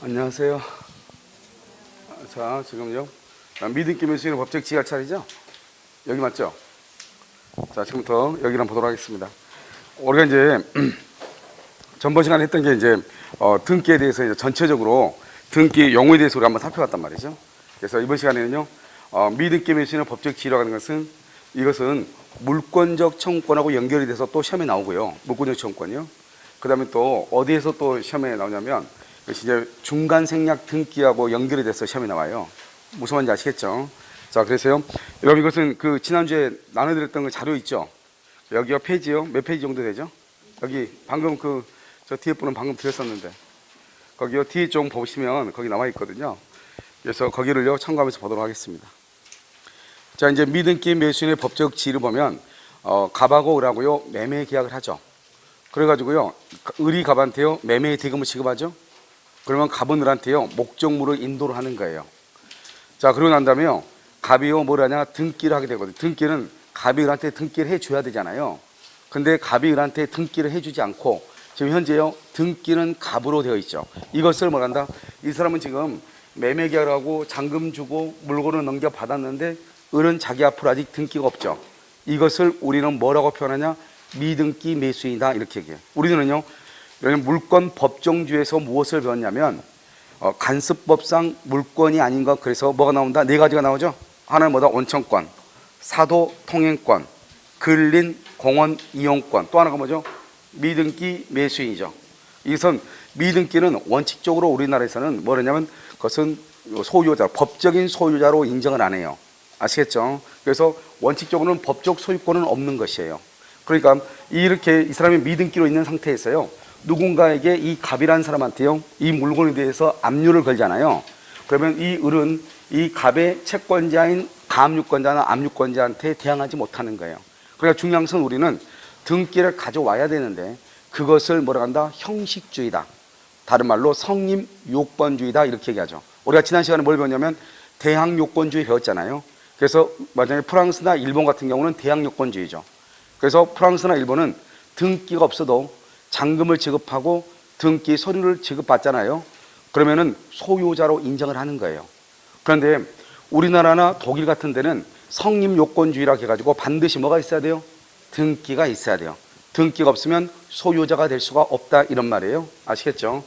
안녕하세요. 자, 지금요. 믿음기 매수인의 법적 지휘할 차례죠? 여기 맞죠? 자, 지금부터 여기를 한번 보도록 하겠습니다. 우리가 이제 전번 시간에 했던 게 이제 등기에 대해서 이제 전체적으로 등기 용어에 대해서 우리가 한번 살펴봤단 말이죠. 그래서 이번 시간에는요, 믿음기 매수인의 법적 지휘라고 하는 것은 이것은 물권적 청구권하고 연결이 돼서 또 시험에 나오고요. 물권적 청구권이요. 그 다음에 또 어디에서 또 시험에 나오냐면 이것이 이제 중간 생략 등기하고 연결이 돼서 시험에 나와요. 무슨 말인지 아시겠죠? 자, 그래서요. 여러분 이것은 그 지난주에 나눠드렸던 그 자료 있죠? 여기가 페이지요. 몇 페이지 정도 되죠? 여기 방금 저 뒤에 분은 방금 드렸었는데 거기요. 뒤에 좀 보시면 거기 나와 있거든요. 그래서 거기를요. 참고하면서 보도록 하겠습니다. 자, 이제 믿음기 매수인의 법적 지위를 보면 갑하고 을하고요. 매매 계약을 하죠. 그래가지고요. 을이 갑한테요. 매매의 대금을 지급하죠. 그러면 갑은 을한테요. 목적물을 인도를 하는 거예요. 자, 그러고 난 다음에요. 갑이요. 뭘 하냐? 등기를 하게 되거든요. 등기는 갑이 을한테 등기를 해줘야 되잖아요. 근데 갑이 을한테 등기를 해주지 않고 지금 현재요. 등기는 갑으로 되어 있죠. 이것을 뭘 한다? 이 사람은 지금 매매 계약을 하고 잔금 주고 물건을 넘겨받았는데 을은 자기 앞으로 아직 등기가 없죠. 이것을 우리는 뭐라고 표현하냐? 미등기 매수인이다 이렇게 얘기해요. 우리는요. 물권 법정주에서 무엇을 배웠냐면 간습법상 물권이 아닌 것, 그래서 뭐가 나온다? 네 가지가 나오죠. 하나는 뭐다? 원청권, 사도 통행권, 근린 공원 이용권. 또 하나가 뭐죠? 미등기 매수인이죠. 이것은 미등기는 원칙적으로 우리나라에서는 뭐냐면 그것은 소유자, 법적인 소유자로 인정을 안 해요. 아시겠죠? 그래서 원칙적으로는 법적 소유권은 없는 것이에요. 그러니까 이렇게 이 사람이 미등기로 있는 상태에서요. 누군가에게 이 갑이라는 사람한테요. 이 물건에 대해서 압류를 걸잖아요. 그러면 이 을은 이 갑의 채권자인 가압류권자나 압류권자한테 대항하지 못하는 거예요. 그러니까 중요한 것은 우리는 등기를 가져와야 되는데 그것을 뭐라 한다? 형식주의다. 다른 말로 성립 요건주의다 이렇게 얘기하죠. 우리가 지난 시간에 뭘 배웠냐면 대항 요건주의 배웠잖아요. 그래서 만약에 프랑스나 일본 같은 경우는 대항 요건주의죠. 그래서 프랑스나 일본은 등기가 없어도 잔금을 지급하고 등기 서류를 지급받잖아요. 그러면은 소유자로 인정을 하는 거예요. 그런데 우리나라나 독일 같은 데는 성립 요건주의라고 해가지고 반드시 뭐가 있어야 돼요? 등기가 있어야 돼요. 등기가 없으면 소유자가 될 수가 없다 이런 말이에요. 아시겠죠?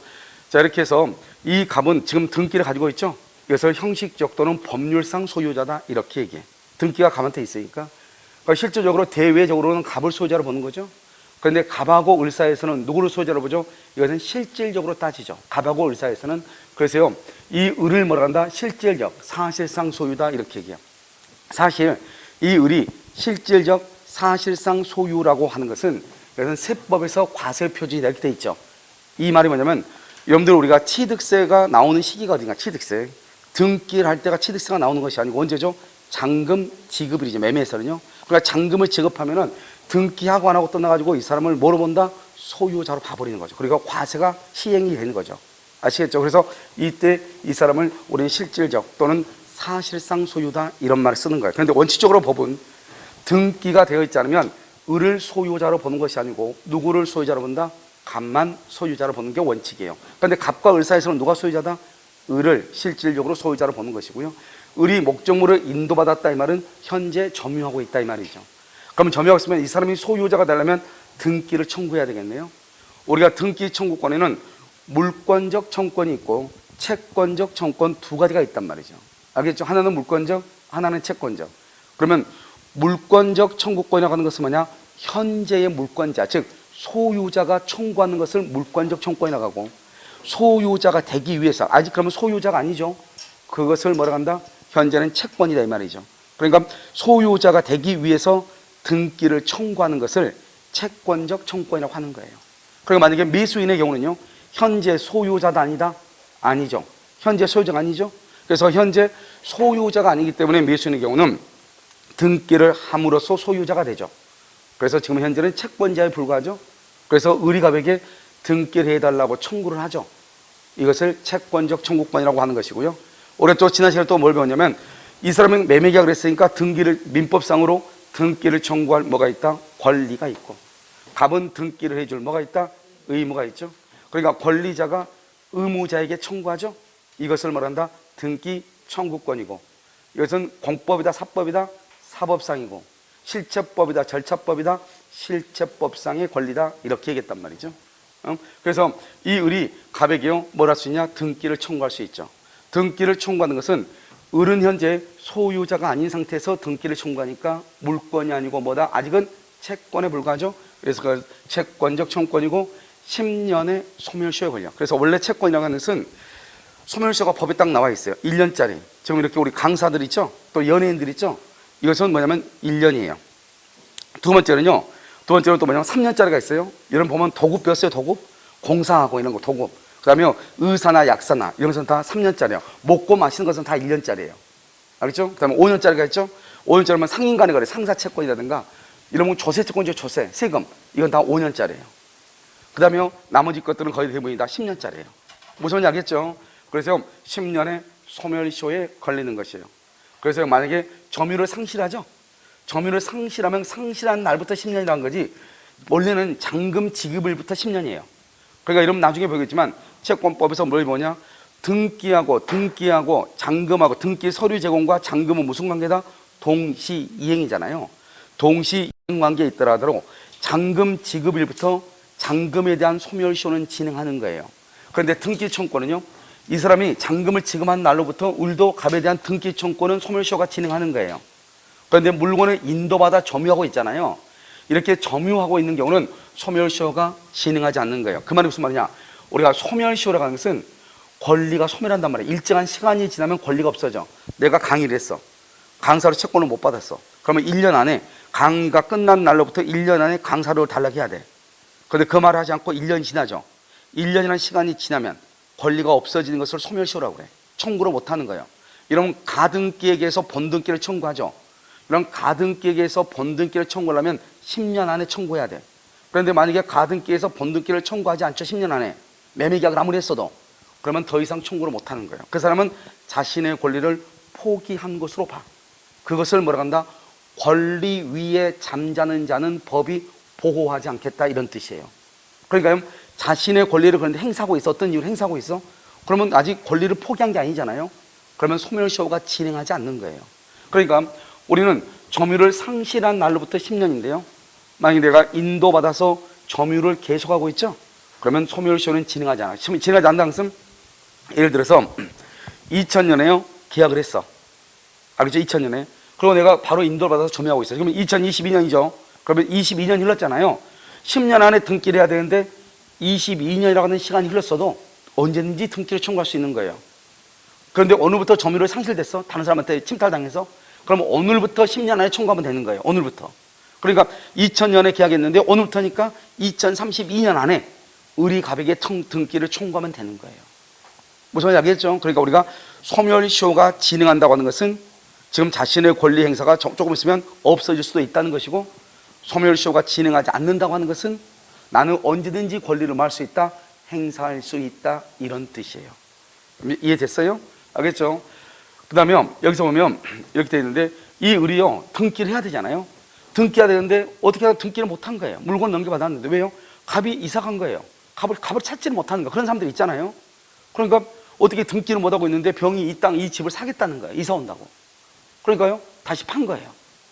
자, 이렇게 해서 이 갑은 지금 등기를 가지고 있죠. 그래서 형식적 또는 법률상 소유자다 이렇게 얘기해. 등기가 갑한테 있으니까. 그러니까 실질적으로 대외적으로는 갑을 소유자로 보는 거죠. 그런데 갑하고 을 사이에서는 누구를 소유자로 보죠? 이것은 실질적으로 따지죠. 갑하고 을 사이에서는. 그래서요, 이 을을 뭐라 한다? 실질적, 사실상 소유다 이렇게 얘기해요. 사실 이 을이 실질적, 사실상 소유라고 하는 것은 이것은 세법에서 과세표준이 이렇게 돼 있죠. 이 말이 뭐냐면 여러분들 우리가 취득세가 나오는 시기가 어딘가? 취득세. 등기를 할 때가 취득세가 나오는 것이 아니고 언제죠? 잔금 지급일이죠. 매매에서는요. 그러니까 잔금을 지급하면은 등기하고 안 하고 떠나가지고 이 사람을 뭐로 본다? 소유자로 봐버리는 거죠. 그러니까 과세가 시행이 되는 거죠. 아시겠죠? 그래서 이때 이 사람을 우리는 실질적 또는 사실상 소유다 이런 말을 쓰는 거예요. 그런데 원칙적으로 법은 등기가 되어 있지 않으면 을을 소유자로 보는 것이 아니고 누구를 소유자로 본다? 갑만 소유자로 보는 게 원칙이에요. 그런데 갑과 을 사이에서는 누가 소유자다? 을을 실질적으로 소유자로 보는 것이고요. 을이 목적물을 인도받았다 이 말은 현재 점유하고 있다 이 말이죠. 그러면 점유하고 있으면 이 사람이 소유자가 되려면 등기를 청구해야 되겠네요. 우리가 등기 청구권에는 물권적 청구권이 있고 채권적 청구권 두 가지가 있단 말이죠. 알겠죠? 하나는 물권적, 하나는 채권적. 그러면 물권적 청구권이라고 하는 것은 뭐냐? 현재의 물권자, 즉 소유자가 청구하는 것을 물권적 청구권이라고 하고 소유자가 되기 위해서, 아직 그러면 소유자가 아니죠. 그것을 뭐라고 한다? 현재는 채권이다 이 말이죠. 그러니까 소유자가 되기 위해서 등기를 청구하는 것을 채권적 청구권이라고 하는 거예요. 그리고 만약에 매수인의 경우는요. 현재 소유자도 아니다? 아니죠. 현재 소유자가 아니죠. 그래서 현재 소유자가 아니기 때문에 매수인의 경우는 등기를 함으로써 소유자가 되죠. 그래서 지금 현재는 채권자에 불과하죠. 그래서 을이 갑에게 등기를 해달라고 청구를 하죠. 이것을 채권적 청구권이라고 하는 것이고요. 올해 또 지난 시간에 또 뭘 배웠냐면 이 사람은 매매 계약을 했으니까 등기를 민법상으로 등기를 청구할 뭐가 있다? 권리가 있고 갑은 등기를 해줄 뭐가 있다? 의무가 있죠. 그러니까 권리자가 의무자에게 청구하죠. 이것을 말한다 등기 청구권이고, 이것은 공법이다 사법이다 사법상이고, 실체법이다 절차법이다 실체법상의 권리다, 이렇게 얘기했단 말이죠. 그래서 이 을이 갑에게요 뭘 할 수 있냐, 등기를 청구할 수 있죠. 등기를 청구하는 것은 을은 현재 소유자가 아닌 상태에서 등기를 청구하니까 물권이 아니고 뭐다, 아직은 채권에 불과하죠. 그래서 그 채권적 청구권이고 10년의 소멸시효에 걸려. 그래서 원래 채권이라고 하는 것은 소멸시효가 법에 딱 나와 있어요. 1년짜리. 지금 이렇게 우리 강사들 있죠, 또 연예인들 있죠, 이것은 뭐냐면 1년이에요. 두 번째는 또 뭐냐면 3년짜리가 있어요. 여러분 보면 도급 배웠어요. 도급, 공사하고 이런 거 도급. 그 다음에 의사나 약사나 이런 것은 다 3년짜리예요. 먹고 마시는 것은 다 1년짜리예요. 알겠죠? 그 다음에 5년짜리가 있죠. 5년짜리면 상인 간의 거래, 상사채권이라든가 이런 건 조세채권이죠. 조세, 세금, 이건 다 5년짜리예요. 그 다음에 나머지 것들은 거의 대부분이 다 10년짜리예요. 무슨 말인지 알겠죠? 그래서 10년의 소멸시효에 걸리는 것이에요. 그래서 만약에 점유를 상실하죠. 점유를 상실하면 상실한 날부터 10년이라는 거지, 원래는 잔금 지급일부터 10년이에요. 그러니까 여러분 나중에 보겠지만 채권법에서 뭘 보냐, 등기하고 잔금하고 등기 서류 제공과 잔금은 무슨 관계다? 동시이행이잖아요. 동시이행 관계에 있더라 하더라도 잔금 지급일부터 잔금에 대한 소멸시효는 진행하는 거예요. 그런데 등기 청구권은요, 이 사람이 잔금을 지급한 날로부터 을도 갑에 대한 등기 청구권은 소멸시효가 진행하는 거예요. 그런데 물건을 인도받아 점유하고 있잖아요. 이렇게 점유하고 있는 경우는 소멸시효가 진행하지 않는 거예요. 그 말이 무슨 말이냐, 우리가 소멸시효라고 하는 것은 권리가 소멸한단 말이에요. 일정한 시간이 지나면 권리가 없어져. 내가 강의를 했어, 강사로 채권을 못 받았어. 그러면 1년 안에, 강의가 끝난 날로부터 1년 안에 강사료를 달라해야 돼. 그런데 그 말을 하지 않고 1년이 지나죠. 1년이라는 시간이 지나면 권리가 없어지는 것을 소멸시효라고 그래. 청구를 못하는 거예요. 이러면 가등기에게서 본등기를 청구하죠. 이런 가등기에게서 본등기를 청구하려면 10년 안에 청구해야 돼. 그런데 만약에 가등기에서 본등기를 청구하지 않죠. 10년 안에 매매계약을 아무리 했어도, 그러면 더 이상 청구를 못하는 거예요. 그 사람은 자신의 권리를 포기한 것으로 봐. 그것을 뭐라고 한다? 권리 위에 잠자는 자는 법이 보호하지 않겠다, 이런 뜻이에요. 그러니까 자신의 권리를 그런데 행사하고 있어. 어떤 이유로 행사하고 있어? 그러면 아직 권리를 포기한 게 아니잖아요. 그러면 소멸시효가 진행하지 않는 거예요. 그러니까 우리는 점유를 상실한 날로부터 10년인데요. 만약에 내가 인도받아서 점유를 계속하고 있죠. 그러면 소멸시효는 진행하지 않아요. 진행하지 않는다는 것은, 예를 들어서 2000년에요 계약을 했어. 알겠죠? 2000년에. 그리고 내가 바로 인도를 받아서 점유하고 있어요. 그러면 2022년이죠. 그러면 22년 흘렀잖아요. 10년 안에 등기를 해야 되는데 22년이라고 하는 시간이 흘렀어도 언제든지 등기를 청구할 수 있는 거예요. 그런데 오늘부터 점유를 상실됐어. 다른 사람한테 침탈당해서. 그럼 오늘부터 10년 안에 청구하면 되는 거예요. 오늘부터. 그러니까 2000년에 계약했는데 오늘부터니까 2032년 안에 을이 갑에게 등기를 청구하면 되는 거예요. 무슨 말인지 알겠죠? 그러니까 우리가 소멸시효가 진행한다고 하는 것은 지금 자신의 권리 행사가 조금 있으면 없어질 수도 있다는 것이고, 소멸시효가 진행하지 않는다고 하는 것은 나는 언제든지 권리를 말할 수 있다, 행사할 수 있다, 이런 뜻이에요. 이해됐어요? 알겠죠? 그 다음에 여기서 보면 이렇게 되어 있는데, 이 을이요 등기를 해야 되잖아요. 등기해야 되는데 어떻게 하다 등기를 못한 거예요. 물건 넘겨받았는데. 왜요? 갑이 이사 간 거예요. 갑을 찾지를 못하는 거예요. 그런 사람들 있잖아요. 그러니까 어떻게 등기를 못하고 있는데 병이 이 땅, 이 집을 사겠다는 거예요. 이사 온다고. 그러니까요 다시 판 거예요.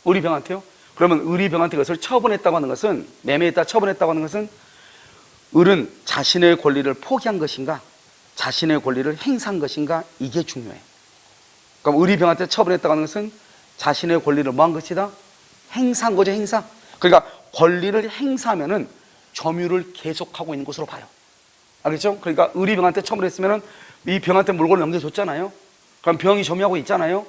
을이병한테요. 그러면 을이병한테 그것을 처분했다고 하는 것은, 매매했다 처분했다고 하는 것은, 을은 자신의 권리를 포기한 것인가, 자신의 권리를 행사한 것인가, 이게 중요해. 그럼 을이병한테 처분했다고 하는 것은 자신의 권리를 뭐한 것이다? 행사한 거죠. 행사. 그러니까 권리를 행사하면은 점유를 계속하고 있는 것으로 봐요. 알겠죠? 그러니까 을이병한테 처분했으면은 이 병한테 물건을 넘겨줬잖아요. 그럼 병이 점유하고 있잖아요.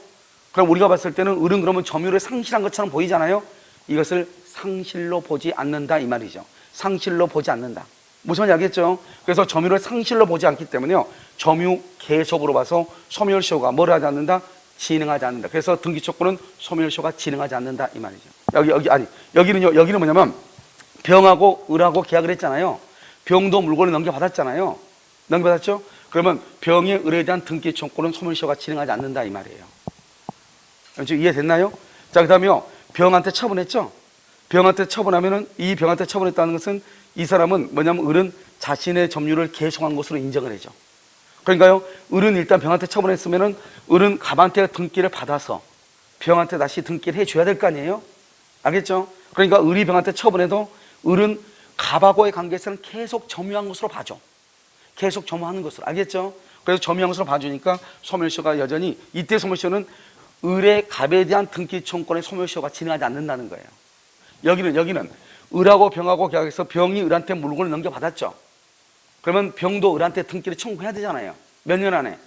그럼 우리가 봤을 때는 을은 그러면 점유를 상실한 것처럼 보이잖아요. 이것을 상실로 보지 않는다, 이 말이죠. 상실로 보지 않는다. 무슨 말인지 알겠죠? 그래서 점유를 상실로 보지 않기 때문에요, 점유 계속으로 봐서 소멸시효가 뭘 하지 않는다? 진행하지 않는다. 그래서 등기촉구는 소멸시효가 진행하지 않는다, 이 말이죠. 여기는 뭐냐면 병하고 을하고 계약을 했잖아요. 병도 물건을 넘겨받았잖아요. 넘겨받았죠? 그러면 병의 을에 대한 등기청구는 소멸시효가 진행하지 않는다, 이 말이에요. 지금 이해됐나요? 자, 그 다음에요, 병한테 처분했죠? 병한테 처분하면은, 이 병한테 처분했다는 것은 이 사람은 뭐냐면 을은 자신의 점유를 계속한 것으로 인정을 해줘. 그러니까요, 을은 일단 병한테 처분했으면은 을은 갑한테 등기를 받아서 병한테 다시 등기를 해줘야 될 거 아니에요? 알겠죠? 그러니까 을이 병한테 처분해도 을은 갑하고의 관계에서는 계속 점유한 것으로 봐줘. 계속 점유하는 것으로. 알겠죠? 그래서 점유한 것으로 봐주니까 소멸시효가 여전히, 이때 소멸시효는 을의 갑에 대한 등기 청구권의 소멸시효가 진행하지 않는다는 거예요. 여기는 을하고 병하고 계약해서 병이 을한테 물건을 넘겨받았죠. 그러면 병도 을한테 등기를 청구해야 되잖아요. 몇 년 안에?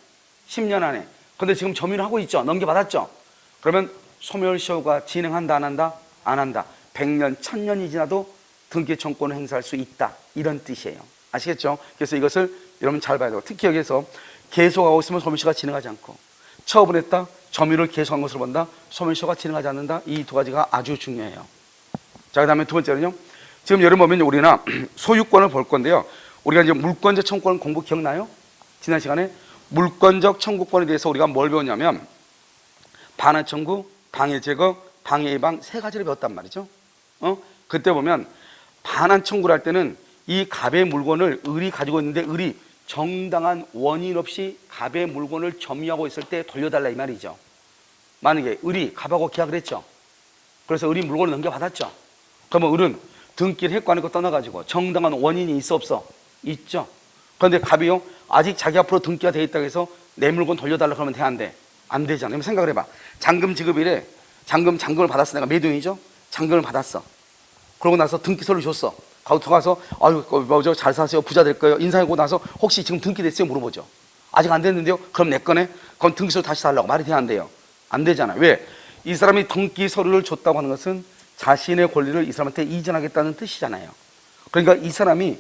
10년 안에. 근데 지금 점유를 하고 있죠. 넘겨받았죠. 그러면 소멸시효가 진행한다 안 한다? 안 한다. 100년, 1000년이 지나도 등기 청구권을 행사할 수 있다. 이런 뜻이에요. 아시겠죠? 그래서 이것을 여러분 잘 봐야 되고, 특히 여기서 계속하고 있으면 소멸시효가 진행하지 않고, 처분했다, 점유를 계속한 것으로 본다, 소멸시효가 진행하지 않는다. 이 두 가지가 아주 중요해요. 자, 그 다음에 두 번째는요. 지금 여러분 보면 우리나 소유권을 볼 건데요. 우리가 이제 물권적 청구권 공부 기억나요? 지난 시간에 물권적 청구권에 대해서 우리가 뭘 배웠냐면 반환 청구, 방해 제거, 방해 예방 세 가지를 배웠단 말이죠. 그때 보면 반환 청구를 할 때는 이 갑의 물건을 을이 가지고 있는데 을이 정당한 원인 없이 갑의 물건을 점유하고 있을 때 돌려달라 이 말이죠. 만약에 을이 갑하고 계약을 했죠. 그래서 을이 물건을 넘겨받았죠. 그러면 을은 등기를 했고 안 했고 떠나가지고 정당한 원인이 있어 없어? 있죠. 그런데 갑이요, 아직 자기 앞으로 등기가 돼 있다고 해서 내 물건 돌려달라 그러면 돼, 안 돼? 안 되잖아요. 그럼 생각을 해봐. 잔금 지급일에 잔금을 받았어. 내가 매도인이죠? 잔금을 받았어. 그러고 나서 등기서를 줬어. 가서 아유 뭐죠, 잘 사세요, 부자 될 거예요, 인사하고 나서 혹시 지금 등기됐어요? 물어보죠. 아직 안 됐는데요? 그럼 내 거네? 그럼 등기서 다시 달라고. 말이 돼, 안 돼요? 안 되잖아. 왜? 이 사람이 등기 서류를 줬다고 하는 것은 자신의 권리를 이 사람한테 이전하겠다는 뜻이잖아요. 그러니까 이 사람이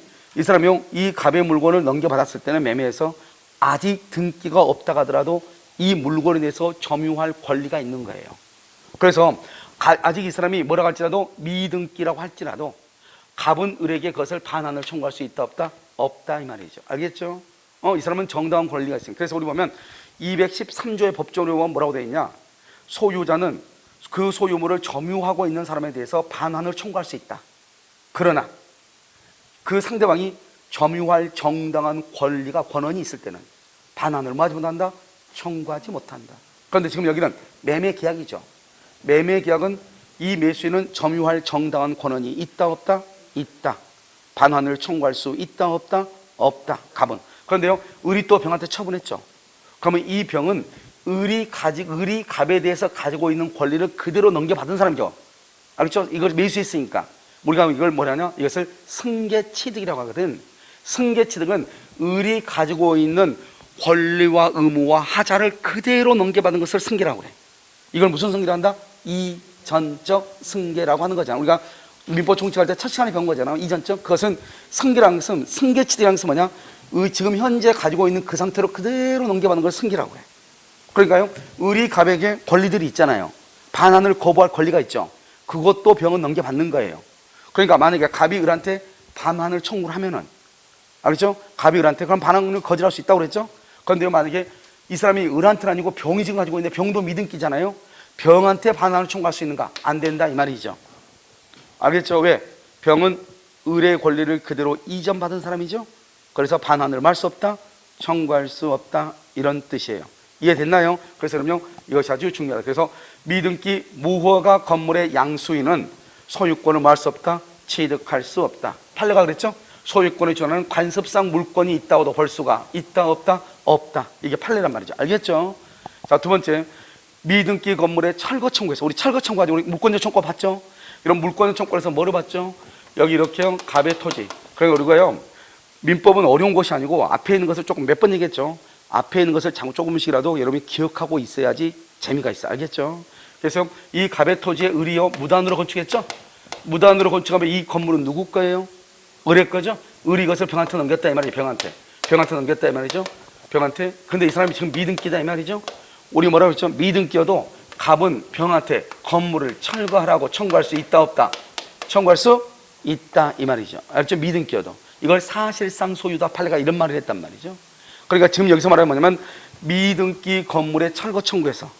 이 갑의 물건을 넘겨받았을 때는 매매에서 아직 등기가 없다고 하더라도 이 물건에 대해서 점유할 권리가 있는 거예요. 그래서 아직 이 사람이 뭐라고 할지라도 미등기라고 할지라도 갑은 을에게 그것을 반환을 청구할 수 있다 없다? 없다 이 말이죠. 알겠죠? 이 사람은 정당한 권리가 있습니다. 그래서 우리 보면 213조의 법조문에 보면 뭐라고 되어 있냐? 소유자는 그 소유물을 점유하고 있는 사람에 대해서 반환을 청구할 수 있다. 그러나 그 상대방이 점유할 정당한 권한이 있을 때는 반환을 뭐 하지 못한다? 청구하지 못한다. 그런데 지금 여기는 매매 계약이죠. 매매 계약은 이 매수인은 점유할 정당한 권한이 있다 없다? 있다. 반환을 청구할 수 있다 없다? 없다. 갑은. 그런데요, 을이 또 병한테 처분했죠. 그러면 이 병은 을이 갑에 대해서 가지고 있는 권리를 그대로 넘겨받은 사람이죠. 알겠죠? 이걸 매수했으니까. 우리가 이걸 뭐냐면 이것을 승계취득이라고 하거든. 승계취득은 을이 가지고 있는 권리와 의무와 하자를 그대로 넘겨받은 것을 승계라고 그래. 이걸 무슨 승계를 한다? 이전적 승계라고 하는 거잖아. 우리가 민법 총칙할 때 첫 시간에 배운 거잖아. 이전적. 그것은 승계라는 것은, 승계취득이라는 것은 뭐냐? 지금 현재 가지고 있는 그 상태로 그대로 넘겨받는 걸 승계라고 해. 그러니까요, 을이 갑에게 권리들이 있잖아요. 반환을 거부할 권리가 있죠. 그것도 병은 넘겨받는 거예요. 그러니까 만약에 갑이 을한테 반환을 청구를 하면은, 알겠죠? 갑이 을한테 그럼 반환을 거절할 수 있다고 그랬죠? 그런데 만약에 이 사람이 을한테는 아니고 병이 지금 가지고 있는데 병도 미등기잖아요. 병한테 반환을 청구할 수 있는가? 안 된다 이 말이죠. 알겠죠? 왜? 병은 을의 권리를 그대로 이전받은 사람이죠. 그래서 반환을 할 수 없다, 청구할 수 없다 이런 뜻이에요. 이해됐나요? 그래서 그럼요, 이것이 아주 중요하다. 그래서 미등기 무허가 건물의 양수인은 소유권을 할 수 없다, 취득할 수 없다. 판례가 그랬죠? 소유권을 주는 관습상 물권이 있다고도 볼 수가 있다 없다? 없다. 이게 판례란 말이죠. 알겠죠? 자, 두 번째, 미등기 건물의 철거 청구에서, 우리 철거 청구하죠. 우리 물권적 청구 봤죠? 이런 물권적 청구에서 뭐를 봤죠? 여기 이렇게 갑의 토지. 그러니까 우리가요, 민법은 어려운 것이 아니고 앞에 있는 것을 조금 몇 번 얘기했죠. 앞에 있는 것을 조금씩이라도 여러분이 기억하고 있어야지 재미가 있어. 알겠죠? 그래서 이 갑의 토지에 을이요, 무단으로 건축했죠? 무단으로 건축하면 이 건물은 누구 거예요? 을의 거죠? 을이 이것을 병한테 넘겼다 이 말이에요. 병한테 넘겼다 이 말이죠. 병한테. 근데 이 사람이 지금 미등기다 이 말이죠. 우리 뭐라고 했죠? 미등기여도 갑은 병한테 건물을 철거하라고 청구할 수 있다 없다? 청구할 수 있다 이 말이죠. 알죠? 미등기여도. 이걸 사실상 소유다 판례가 이런 말을 했단 말이죠. 그러니까 지금 여기서 말하는 뭐냐면 미등기 건물의 철거 청구에서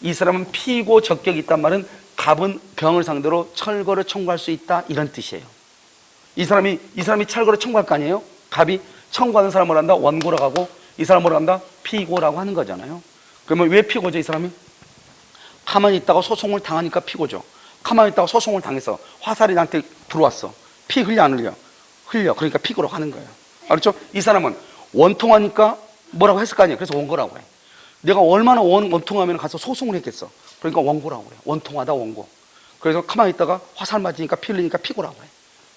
이 사람은 피고 적격이 있단 말은 갑은 병을 상대로 철거를 청구할 수 있다 이런 뜻이에요. 이 사람이 철거를 청구할 거 아니에요? 갑이 청구하는 사람을 한다 원고라고 하고 이 사람 뭐라고 한다? 피고라고 하는 거잖아요. 그러면 왜 피고죠, 이 사람이? 가만히 있다가 소송을 당하니까 피고죠. 가만히 있다가 소송을 당해서 화살이 나한테 들어왔어. 피 흘려 안 흘려? 흘려. 그러니까 피고라고 하는 거예요. 알았죠? 이 사람은 원통하니까 뭐라고 했을 거 아니에요. 그래서 원고라고 해. 내가 얼마나 원통하면 가서 소송을 했겠어. 그러니까 원고라고 그래. 원통하다 원고. 그래서 가만히 있다가 화살 맞으니까 피 흘리니까 피고라고 해.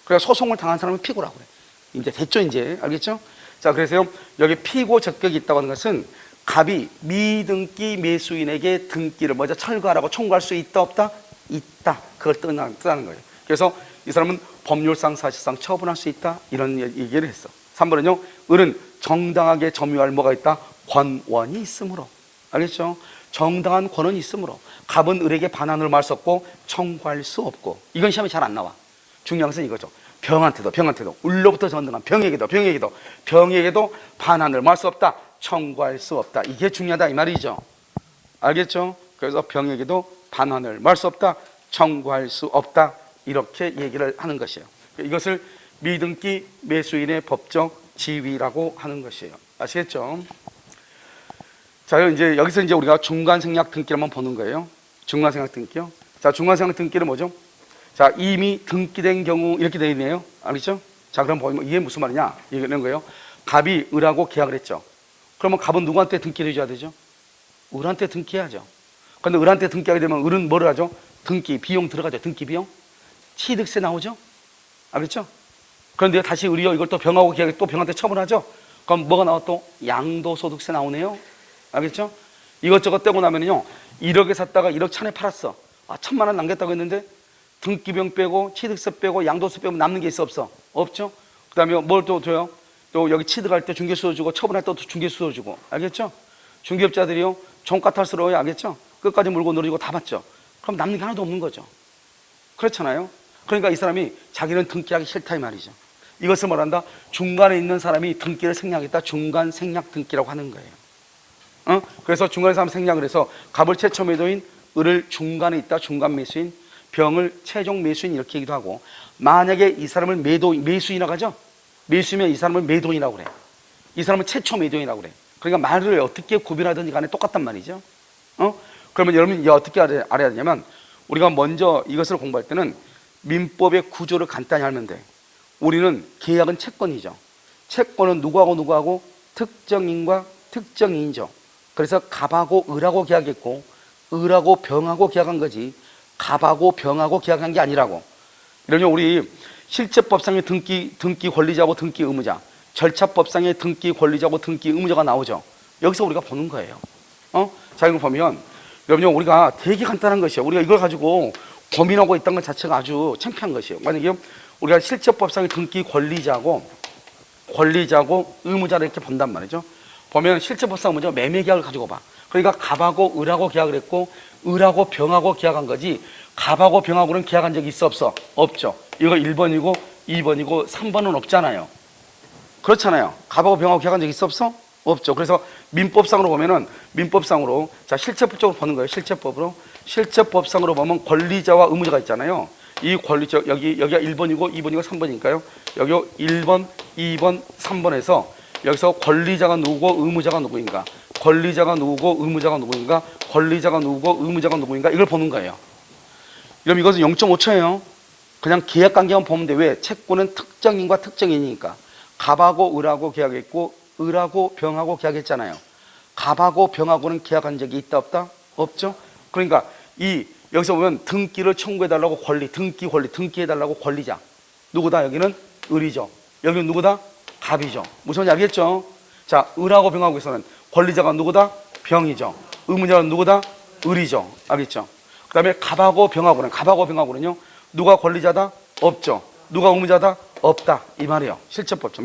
그래서 소송을 당한 사람은 피고라고 그래. 이제 됐죠, 이제. 알겠죠? 자, 그래서요, 여기 피고 적격이 있다고 하는 것은 갑이 미등기 매수인에게 등기를 먼저 철거하라고 청구할 수 있다, 없다? 있다. 그걸 뜻하는 거예요. 그래서 이 사람은 법률상 사실상 처분할 수 있다, 이런 얘기를 했어. 3번은요, 을은 정당하게 점유할 뭐가 있다? 권원이 있으므로. 알겠죠? 정당한 권원이 있으므로 갑은 을에게 반환을 말 수 없고 청구할 수 없고. 이건 시험에 잘 안 나와. 중요한 것은 이거죠. 병한테도 을로부터 전등한 병에게도 반환을 말 수 없다, 청구할 수 없다. 이게 중요하다 이 말이죠. 알겠죠? 그래서 병에게도 반환을 말 수 없다, 청구할 수 없다, 이렇게 얘기를 하는 것이에요. 이것을 미등기 매수인의 법적 지위라고 하는 것이에요. 아시겠죠? 자, 이제 여기서 이제 우리가 중간생략 등기를 한번 보는 거예요. 중간생략 등기요. 자, 중간생략 등기는 뭐죠? 자, 이미 등기된 경우 이렇게 되어 있네요. 알겠죠? 자, 그럼 보면 이게 무슨 말이냐? 이런 거예요. 갑이 을하고 계약을 했죠. 그러면 갑은 누구한테 등기를 해줘야 되죠? 을한테 등기해야죠. 그런데 을한테 등기하게 되면 을은 뭐를 하죠? 등기 비용 들어가죠. 등기 비용. 취득세 나오죠. 알겠죠? 그런데 다시 을이요, 이걸 또 병하고 계약해 또 병한테 처분하죠. 그럼 뭐가 나와? 또 양도소득세 나오네요. 알겠죠? 이것저것 떼고 나면요, 1억에 샀다가 1억 천에 팔았어. 아, 1,000만 원 남겼다고 했는데 등기비용 빼고 취득세 빼고 양도세 빼고 남는 게 있어, 없어? 없죠? 그 다음에 뭘 또 줘요? 또 여기 취득할 때 중개수도 주고 처분할 때도 중개수도 주고. 알겠죠? 중개업자들이요, 종가탈스러워요. 알겠죠? 끝까지 물고 늘어지고 다 받죠. 그럼 남는 게 하나도 없는 거죠. 그렇잖아요? 그러니까 이 사람이 자기는 등기하기 싫다 이 말이죠. 이것을 말한다, 중간에 있는 사람이 등기를 생략했다, 중간 생략 등기라고 하는 거예요. 그래서 중간에서 한번 생략을 해서 갑을 최초 매도인, 을을 중간에 있다 중간 매수인, 병을 최종 매수인 이렇게 얘기도 하고, 만약에 이 사람을 매수인이라고 하죠. 매수면 이 사람을 매도인이라고 그래. 이 사람은 최초 매도인이라고 그래. 그러니까 말을 어떻게 구별하든지 간에 똑같단 말이죠. 그러면 여러분이 어떻게 알아야 되냐면, 우리가 먼저 이것을 공부할 때는 민법의 구조를 간단히 알면 돼. 우리는 계약은 채권이죠. 채권은 누구하고 특정인과 특정인이죠. 그래서 갑하고 을하고 계약했고 을하고 병하고 계약한 거지, 갑하고 병하고 계약한 게 아니라고. 이러면 우리 실제법상의 등기 권리자고 등기 의무자, 절차법상의 등기 권리자고 등기 의무자가 나오죠. 여기서 우리가 보는 거예요. 자, 이거 보면 여러분, 우리가 되게 간단한 것이에요. 우리가 이걸 가지고 고민하고 있다는 것 자체가 아주 창피한 것이에요. 만약에 우리가 실제법상의 등기 권리자고 의무자를 이렇게 본단 말이죠. 보면 실제법상 의무자 매매계약을 가지고 봐. 그러니까 갑하고 을하고 계약을 했고 을하고 병하고 계약한 거지, 갑하고 병하고는 계약한 적이 있어, 없어? 없죠. 이거 1번이고 2번이고 3번은 없잖아요. 그렇잖아요. 갑하고 병하고 계약한 적이 있어, 없어? 없죠. 그래서 민법상으로 보면은, 민법상으로, 자, 실체법적으로 보는 거예요. 실체법상으로 보면 권리자와 의무자가 있잖아요. 이 권리자, 여기가 1번이고 2번이고 3번이니까요. 여기 1번, 2번, 3번에서 여기서 권리자가 누구고 의무자가 누구인가, 권리자가 누구고 의무자가 누구인가, 권리자가 누구고 의무자가 누구인가, 이걸 보는 거예요. 그럼 이것은 0.5초예요. 그냥 계약관계만 보면 돼. 왜? 채권은 특정인과 특정인이니까. 갑하고 을하고 계약했고 을하고 병하고 계약했잖아요. 갑하고 병하고는 계약한 적이 있다, 없다? 없죠. 그러니까 여기서 보면 등기를 청구해달라고 등기해달라고 권리자 누구다? 여기는 을이죠. 여기는 누구다? 갑이죠. 무슨 말인지 알겠죠? 자, 을하고 병하고에서는 권리자가 누구다? 병이죠. 의무자는 누구다? 을이죠. 알겠죠? 그 다음에 갑하고 병하고는요, 누가 권리자다? 없죠. 누가 의무자다? 없다, 이 말이에요. 실체법적.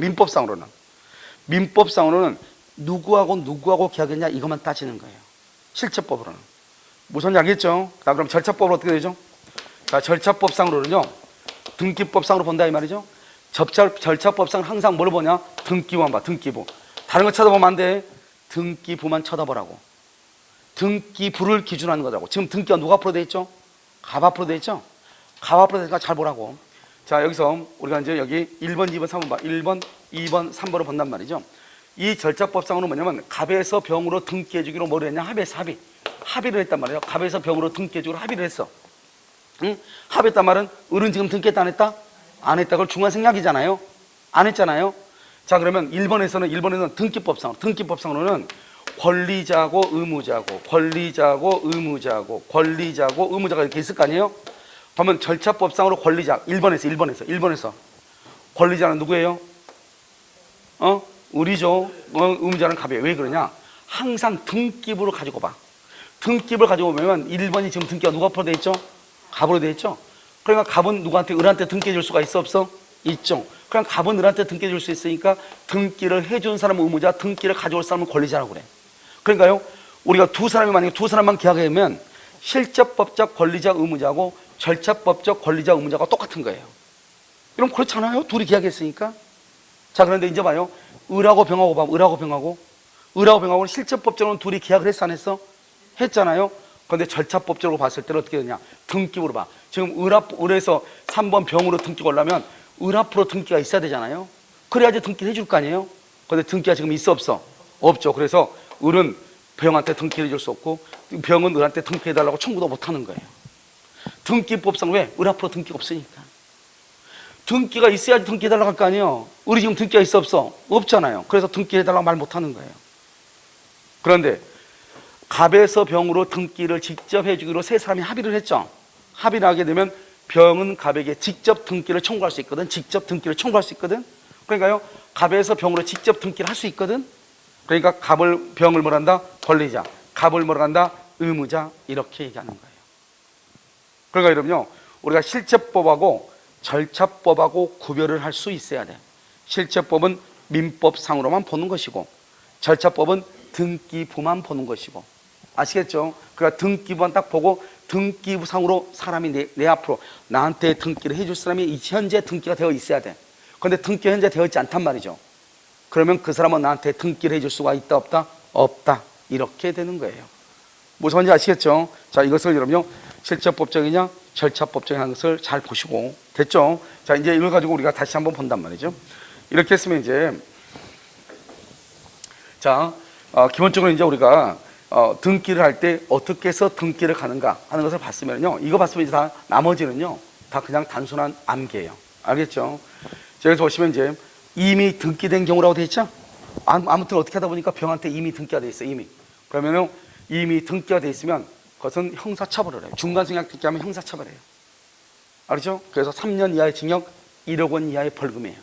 민법상으로는 누구하고 계약했냐, 이것만 따지는 거예요. 실체법으로는. 무슨 말인지 알겠죠? 자, 그럼 절차법으로 어떻게 되죠? 자, 절차법상으로는요, 등기법상으로 본다 이 말이죠. 절차법상 항상 뭘 보냐? 등기부만 봐, 등기부. 다른 거 쳐다보면 안 돼. 등기부만 쳐다보라고. 등기부를 기준으로 하는 거라고. 지금 등기가 누가 앞으로 돼 있죠? 갑 앞으로 돼 있죠? 갑 앞으로 되니까 잘 보라고. 자, 여기서 우리가 이제 여기 1번, 2번, 3번 봐. 1번, 2번, 3번을 본단 말이죠. 이 절차법상으로 뭐냐면 갑에서 병으로 등기해주기로 뭐를 했냐? 합의를 했단 말이에요. 갑에서 병으로 등기해주기로 합의를 했어. 응? 합의했단 말은 을은 지금 등기했다 안 했다? 안 했다. 그걸 중간생략이잖아요. 안 했잖아요. 자, 그러면 1번에서는 등기법상으로는 권리자고 의무자고 의무자가 이렇게 있을 거 아니에요? 그러면 절차법상으로 권리자 1번에서 권리자는 누구예요? 을이죠. 의무자는 갑이에요. 왜 그러냐? 항상 등기부를 가지고 봐. 등기부를 가지고 보면 1번이 지금 등기가 누가 앞으로 돼 있죠? 갑으로 돼 있죠. 그러니까 갑은 누구한테? 을한테 등기해 줄 수가 있어 없어? 있죠. 그럼 갑은 을한테 등기해 줄 수 있으니까 등기를 해준 사람은 의무자, 등기를 가져올 사람은 권리자라고 그래. 그러니까요, 우리가 만약에 두 사람만 계약하면 실적법적 권리자 의무자고 절차법적 권리자 의무자가 똑같은 거예요. 그럼 그렇잖아요. 둘이 계약했으니까. 자, 그런데 이제 봐요. 을하고 병하고 봐. 을하고 병하고는 실적법적으로는 둘이 계약을 했어 안 했어? 했잖아요. 그런데 절차법적으로 봤을 때는 어떻게 되냐? 등기부로 봐. 지금 을에서 3번 병으로 등기 걸려면 을 앞으로 등기가 있어야 되잖아요. 그래야지 등기를 해줄 거 아니에요. 그런데 등기가 지금 있어 없어? 없죠. 그래서 을은 병한테 등기를 해줄 수 없고 병은 을한테 등기해달라고 청구도 못하는 거예요. 등기법상 왜? 을 앞으로 등기가 없으니까. 등기가 있어야지 등기해달라고 할 거 아니에요. 을이 지금 등기가 있어 없어? 없잖아요. 그래서 등기해달라고 말 못하는 거예요. 그런데 갑에서 병으로 등기를 직접 해주기로 세 사람이 합의를 했죠. 합의를 하게 되면 병은 갑에게 직접 등기를 청구할 수 있거든. 그러니까요, 갑에서 병으로 직접 등기를 할 수 있거든. 그러니까 병을 뭐란다? 권리자. 갑을 뭐란다? 의무자. 이렇게 얘기하는 거예요. 그러니까 여러분요, 우리가 실체법하고 절차법하고 구별을 할 수 있어야 돼. 실체법은 민법상으로만 보는 것이고 절차법은 등기부만 보는 것이고. 아시겠죠? 그러니까 등기부만 딱 보고 등기부상으로 사람이 내 앞으로 나한테 등기를 해줄 사람이 현재 등기가 되어 있어야 돼. 그런데 등기가 현재 되어 있지 않단 말이죠. 그러면 그 사람은 나한테 등기를 해줄 수가 있다 없다? 없다. 이렇게 되는 거예요. 무슨 말인지 아시겠죠? 자, 이것을 여러분요, 실체법적이냐 절차법적인 것을 잘 보시고. 됐죠? 자, 이제 이걸 가지고 우리가 다시 한번 본단 말이죠. 이렇게 했으면 이제 자, 기본적으로 이제 우리가 등기를 할 때 어떻게 해서 등기를 가는가 하는 것을 봤으면요, 이거 봤으면 이제 다 나머지는요 다 그냥 단순한 암기예요. 알겠죠? 자, 여기서 보시면 이제 이미 등기된 경우라고 되어 있죠? 아무튼 어떻게 하다 보니까 병한테 이미 등기가 되어 있어요. 그러면은 이미 등기가 되어 있으면 그것은 형사처벌을 해요. 중간생략 등기하면 형사처벌이에요. 알죠? 그래서 3년 이하의 징역, 1억 원 이하의 벌금이에요.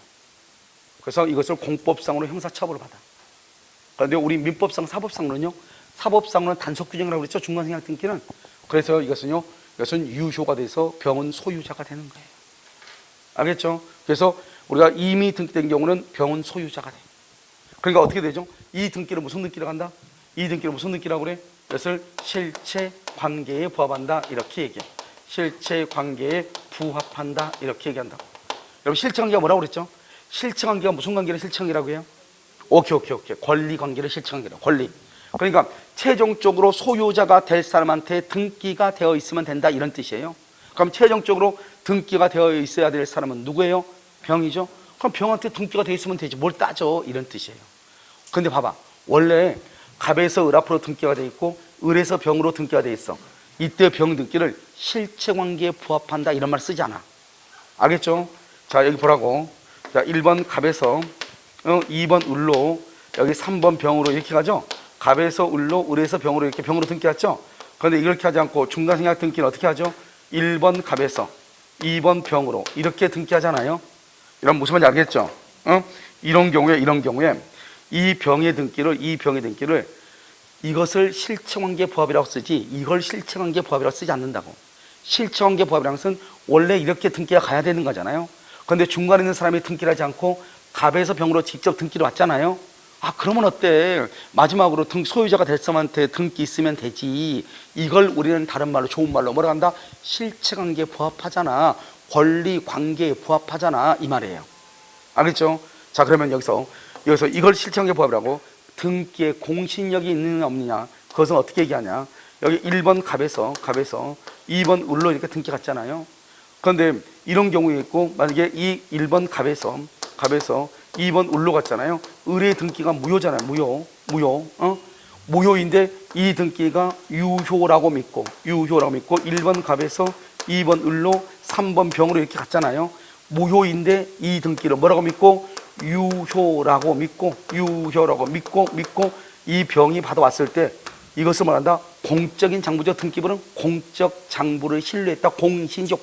그래서 이것을 공법상으로 형사처벌을 받아. 그런데 우리 민법상, 사법상으로는 단속 규정이라고 그랬죠. 중간생략 등기는. 그래서 이것은 유효가 돼서 병은 소유자가 되는 거예요. 알겠죠? 그래서 우리가 이미 등기된 경우는 병은 소유자가 돼. 그러니까 어떻게 되죠? 이 등기를 무슨 등기라고 한다? 이 등기를 무슨 등기라고 그래? 그것을 실체관계에 부합한다. 이렇게 얘기해. 실체관계에 부합한다. 이렇게 얘기한다고. 여러분, 실체관계가 뭐라고 그랬죠? 실체관계가 무슨 관계를 실체관계라고 해요? 오케이. 권리관계를 실체관계라고. 권리. 그러니까 최종적으로 소유자가 될 사람한테 등기가 되어 있으면 된다. 이런 뜻이에요. 그럼 최종적으로 등기가 되어 있어야 될 사람은 누구예요? 병이죠. 그럼 병한테 등기가 되어 있으면 되지. 뭘 따져. 이런 뜻이에요. 근데 봐봐. 원래 갑에서 을 앞으로 등기가 되어 있고 을에서 병으로 등기가 되어 있어. 이때 병 등기를 실체관계에 부합한다. 이런 말 쓰지 않아. 알겠죠? 자, 여기 보라고. 자, 1번 갑에서 2번 을로, 여기 3번 병으로 이렇게 가죠. 갑에서 을로, 을에서 병으로 이렇게 병으로 등기했죠. 그런데 이렇게 하지 않고 중간생략 등기는 어떻게 하죠? 1번 갑에서 2번 병으로 이렇게 등기하잖아요. 이런 무슨 말인지 알겠죠? 이런 경우에 이 병의 등기를 이것을 실체관계 부합이라고 쓰지 이걸 실체관계 부합이라고 쓰지 않는다고. 실체관계 부합이라는 것은 원래 이렇게 등기가 가야 되는 거잖아요. 그런데 중간에 있는 사람이 등기를 하지 않고 갑에서 병으로 직접 등기를 왔잖아요. 그러면 어때? 마지막으로 소유자가 될 사람한테 등기 있으면 되지. 이걸 우리는 다른 말로, 좋은 말로 뭐라 한다? 실체관계에 부합하잖아. 권리관계에 부합하잖아. 이 말이에요. 알겠죠? 자, 그러면 여기서 이걸 실체관계 부합이라고. 등기에 공신력이 있느냐 없느냐, 그것은 어떻게 얘기하냐. 여기 1번 갑에서 2번 을로 이렇게 등기 갔잖아요. 그런데 이런 경우에 있고, 만약에 이 1번 갑에서 2번 을로 갔잖아요. 을의 등기가 무효잖아요. 무효. 무효인데 이 등기가 유효라고 믿고 1번 갑에서 2번 을로 3번 병으로 이렇게 갔잖아요. 무효인데 이 등기를 뭐라고 믿고 유효라고 믿고 이 병이 받아왔을 때 이것을 말한다. 공적인 장부죠. 등기부는 공적 장부를 신뢰했다. 공신이죠.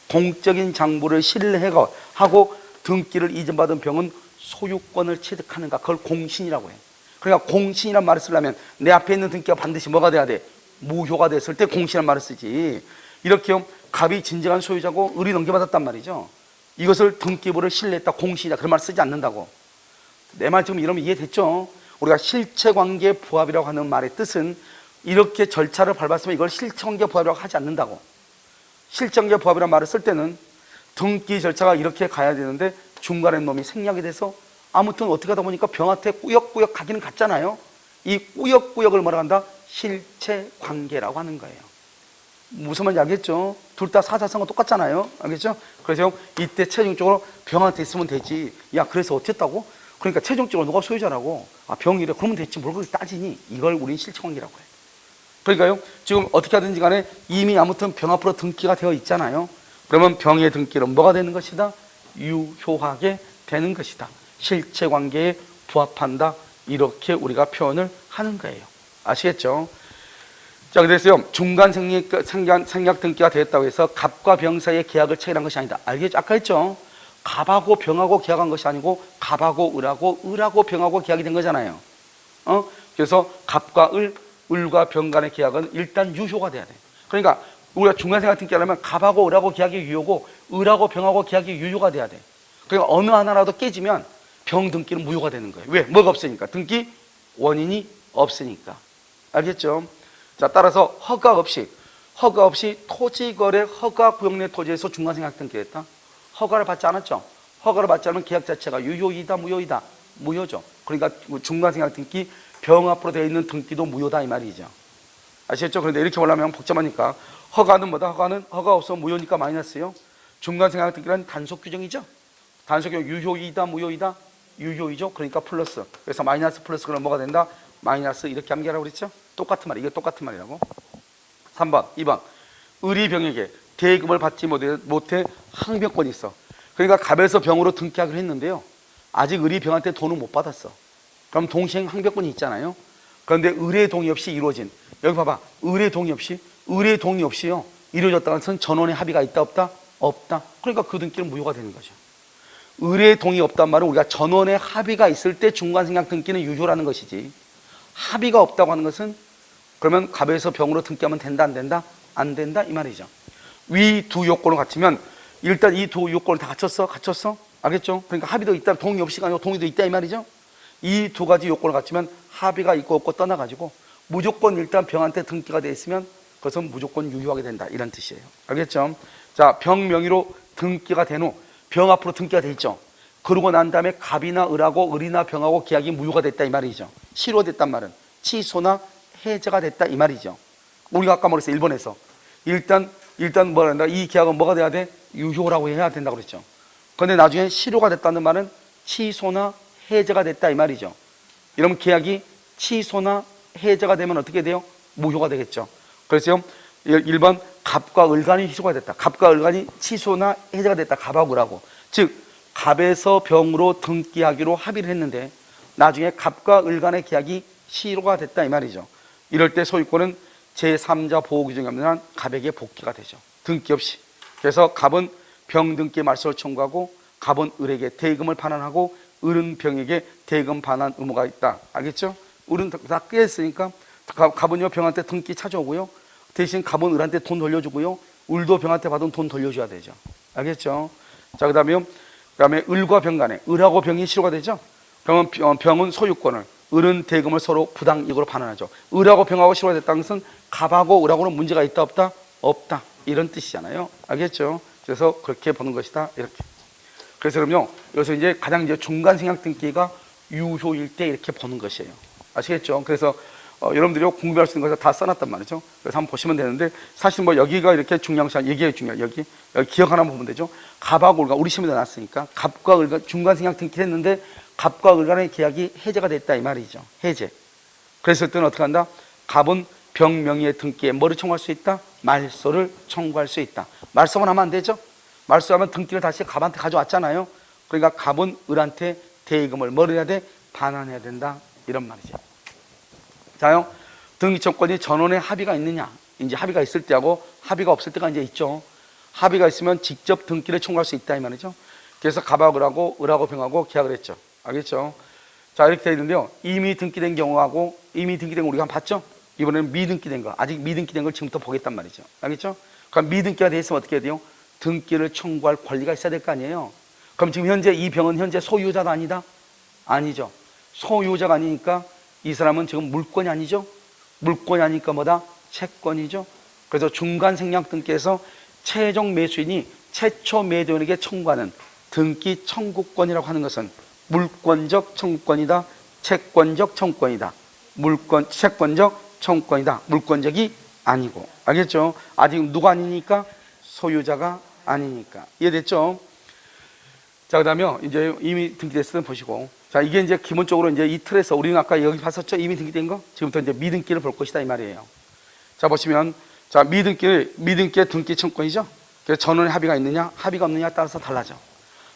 공적인 장부를 신뢰하고 등기를 이전받은 병은 소유권을 취득하는가. 그걸 공신이라고 해요. 그러니까 공신이란 말을 쓰려면 내 앞에 있는 등기가 반드시 뭐가 돼야 돼? 무효가 됐을 때 공신이란 말을 쓰지. 이렇게 갑이 진정한 소유자고 을이 넘겨받았단 말이죠. 이것을 등기부를 신뢰했다. 공신이다. 그런 말 쓰지 않는다고. 내 말 지금 이러면 이해됐죠? 우리가 실체관계 부합이라고 하는 말의 뜻은 이렇게 절차를 밟았으면 이걸 실체관계 부합이라고 하지 않는다고. 실체관계 부합이라는 말을 쓸 때는 등기 절차가 이렇게 가야 되는데 중간에 놈이 생략이 돼서 아무튼 어떻게 하다 보니까 병한테 꾸역꾸역 가기는 갔잖아요. 이 꾸역꾸역을 뭐라고 한다? 실체관계라고 하는 거예요. 무슨 말인지 알겠죠? 둘 다 사자성어 똑같잖아요. 알겠죠? 그래서 이때 최종적으로 병한테 있으면 되지. 야, 그래서 어땠다고? 그러니까 최종적으로 누가 소유자라고? 아, 병이래. 그러면 됐지. 뭘 그렇게 따지니? 이걸 우린 실체관계라고 해요. 그러니까요, 지금 어떻게 하든지 간에 이미 아무튼 병 앞으로 등기가 되어 있잖아요. 그러면 병의 등기는 뭐가 되는 것이다? 유효하게 되는 것이다. 실체관계에 부합한다. 이렇게 우리가 표현을 하는 거예요. 아시겠죠? 자, 그래서요, 중간 생략 등기가 되었다고 해서 갑과 병 사이에 계약을 체결한 것이 아니다. 알겠죠? 아까 했죠? 갑하고 병하고 계약한 것이 아니고 갑하고 을하고 병하고 계약이 된 거잖아요. 그래서 갑과 을과 병 간의 계약은 일단 유효가 돼야 돼. 그러니까 우리가 중간 생략 등기 하려면 갑하고 을하고 계약이 유효고 을하고 병하고 계약이 유효가 돼야 돼. 그러니까 어느 하나라도 깨지면 병 등기는 무효가 되는 거예요. 왜? 뭐가 없으니까. 등기 원인이 없으니까. 알겠죠? 자, 따라서 허가 없이 토지거래 허가 구역 내 토지에서 중간 생략 등기했다. 허가를 받지 않았죠. 허가를 받지 않으면 계약 자체가 유효이다, 무효이다? 무효죠. 그러니까 중간 생략 등기 병 앞으로 되어 있는 등기도 무효다 이 말이죠. 아시겠죠? 그런데 이렇게 보려면 복잡하니까 허가는 뭐다? 허가 없으면 무효니까 마이너스요. 중간 생략 등기는 단속 규정이죠. 단속 규정 유효이다, 무효이다? 유효이죠. 그러니까 플러스. 그래서 마이너스 플러스 그럼 뭐가 된다? 마이너스 이렇게 암기하라고 그랬죠? 똑같은 말, 이게 똑같은 말이라고. 3번, 2번. 을이 병에게 대금을 받지 못해 항변권이 있어. 그러니까 갑에서 병으로 등기하기로 했는데요. 아직 을이 병한테 돈을 못 받았어. 그럼 동시행 항변권이 있잖아요. 그런데 을의 동의 없이 이루어진, 여기 봐봐. 을의 동의 없이요. 이루어졌다는 것은 전원의 합의가 있다, 없다? 없다. 그러니까 그 등기는 무효가 되는 거죠. 을의 동의 없단 말은 우리가 전원의 합의가 있을 때 중간생략 등기는 유효라는 것이지. 합의가 없다고 하는 것은 그러면 갑에서 병으로 등기하면 된다, 안 된다? 안 된다 이 말이죠. 위 두 요건을 갖추면 일단 이 두 요건을 다 갖췄어? 알겠죠? 그러니까 합의도 있다, 동의 없이가 아니고 동의도 있다 이 말이죠. 이 두 가지 요건을 갖추면 합의가 있고 없고 떠나가지고 무조건 일단 병한테 등기가 돼 있으면 그것은 무조건 유효하게 된다 이런 뜻이에요. 알겠죠? 자, 병 명의로 등기가 된 후 병 앞으로 등기가 돼 있죠. 그러고 난 다음에 갑이나 을하고 을이나 병하고 계약이 무효가 됐다 이 말이죠. 실효됐단 말은 취소나 해제가 됐다 이 말이죠. 우리가 아까 말했어요. 1번에서 일단 뭐라 한다? 이 계약은 뭐가 돼야 돼? 유효라고 해야 된다고 그랬죠. 그런데 나중에 실효가 됐다는 말은 취소나 해제가 됐다 이 말이죠. 이러면 계약이 취소나 해제가 되면 어떻게 돼요? 무효가 되겠죠. 그래서 1번 갑과 을 간이 희소가 됐다. 갑과 을 간이 취소나 해제가 됐다. 갑하고 을하고. 즉 갑에서 병으로 등기하기로 합의를 했는데 나중에 갑과 을 간의 계약이 실효가 됐다 이 말이죠. 이럴 때 소유권은 제3자 보호규정이 없는 한 갑에게 복귀가 되죠. 등기 없이. 그래서 갑은 병 등기 말소를 청구하고 갑은 을에게 대금을 반환하고 을은 병에게 대금 반환 의무가 있다. 알겠죠? 을은 다 깨졌으니까 갑은요 병한테 등기 찾아오고요. 대신 갑은 을한테 돈 돌려주고요. 을도 병한테 받은 돈 돌려줘야 되죠. 알겠죠? 자, 그다음에 을과 병 간에 을하고 병이 실효가 되죠. 그러면 병은 소유권을, 을은 대금을 서로 부당이익으로 반환하죠. 을하고 병하고 실효가 됐다는 것은 갑하고 을하고는 문제가 있다 없다? 없다. 이런 뜻이잖아요. 알겠죠? 그래서 그렇게 보는 것이다. 이렇게. 그래서 그럼요. 여기서 이제 가장 이제 중간 생략 등기가 유효일 때 이렇게 보는 것이에요. 아시겠죠? 그래서 여러분들이 궁금해할 수 있는 것을 다 써놨단 말이죠. 그래서 한번 보시면 되는데, 사실 뭐 여기가 이렇게 중요한 얘기가 중요해요. 여기 기억 하나 보면 되죠. 갑하고 을과, 우리 시험에 나왔으니까 갑과 을과 중간 생략 등기를 했는데 갑과 을 간의 계약이 해제가 됐다 이 말이죠. 해제. 그랬을 때는 어떻게 한다? 갑은 병 명의의 등기에 뭐를 청구할 수 있다? 말소를 청구할 수 있다. 말소만 하면 안 되죠. 말소하면 등기를 다시 갑한테 가져왔잖아요. 그러니까 갑은 을한테 대의금을 뭐를 해야 돼? 반환해야 된다 이런 말이죠. 자요, 등기청권이 전원의 합의가 있느냐? 이제 합의가 있을 때하고 합의가 없을 때가 이제 있죠. 합의가 있으면 직접 등기를 청구할 수 있다 이 말이죠. 그래서 갑하고 을하고 병하고 계약을 했죠. 알겠죠? 자, 이렇게 되어 있는데요. 이미 등기된 경우하고 이미 등기된 거 우리가 한번 봤죠? 이번에는 미등기된 거, 아직 미등기된 걸 지금부터 보겠단 말이죠. 알겠죠? 그럼 미등기가 돼 있으면 어떻게 해야 돼요? 등기를 청구할 권리가 있어야 될 거 아니에요. 그럼 지금 현재 이 병은 현재 소유자가 아니다? 아니죠. 소유자가 아니니까 이 사람은 지금 물권이 아니죠. 물권이 아니니까 뭐다? 채권이죠. 그래서 중간 생략 등기에서 최종 매수인이 최초 매도인에게 청구하는 등기 청구권이라고 하는 것은 물권적 청구권이다, 채권적 청구권이다. 채권적 청구권이다. 물권적이 아니고. 알겠죠? 아직 누가 아니니까? 소유자가 아니니까. 이해됐죠? 자, 그 다음에 이제 이미 등기됐으면 보시고. 자, 이게 이제 기본적으로 이제 이 틀에서 우리는 아까 여기 봤었죠? 이미 등기된 거? 지금부터 이제 미등기를 볼 것이다 이 말이에요. 자, 보시면 자, 미등기의 등기 청구권이죠? 그래서 전원의 합의가 있느냐, 합의가 없느냐에 따라서 달라져.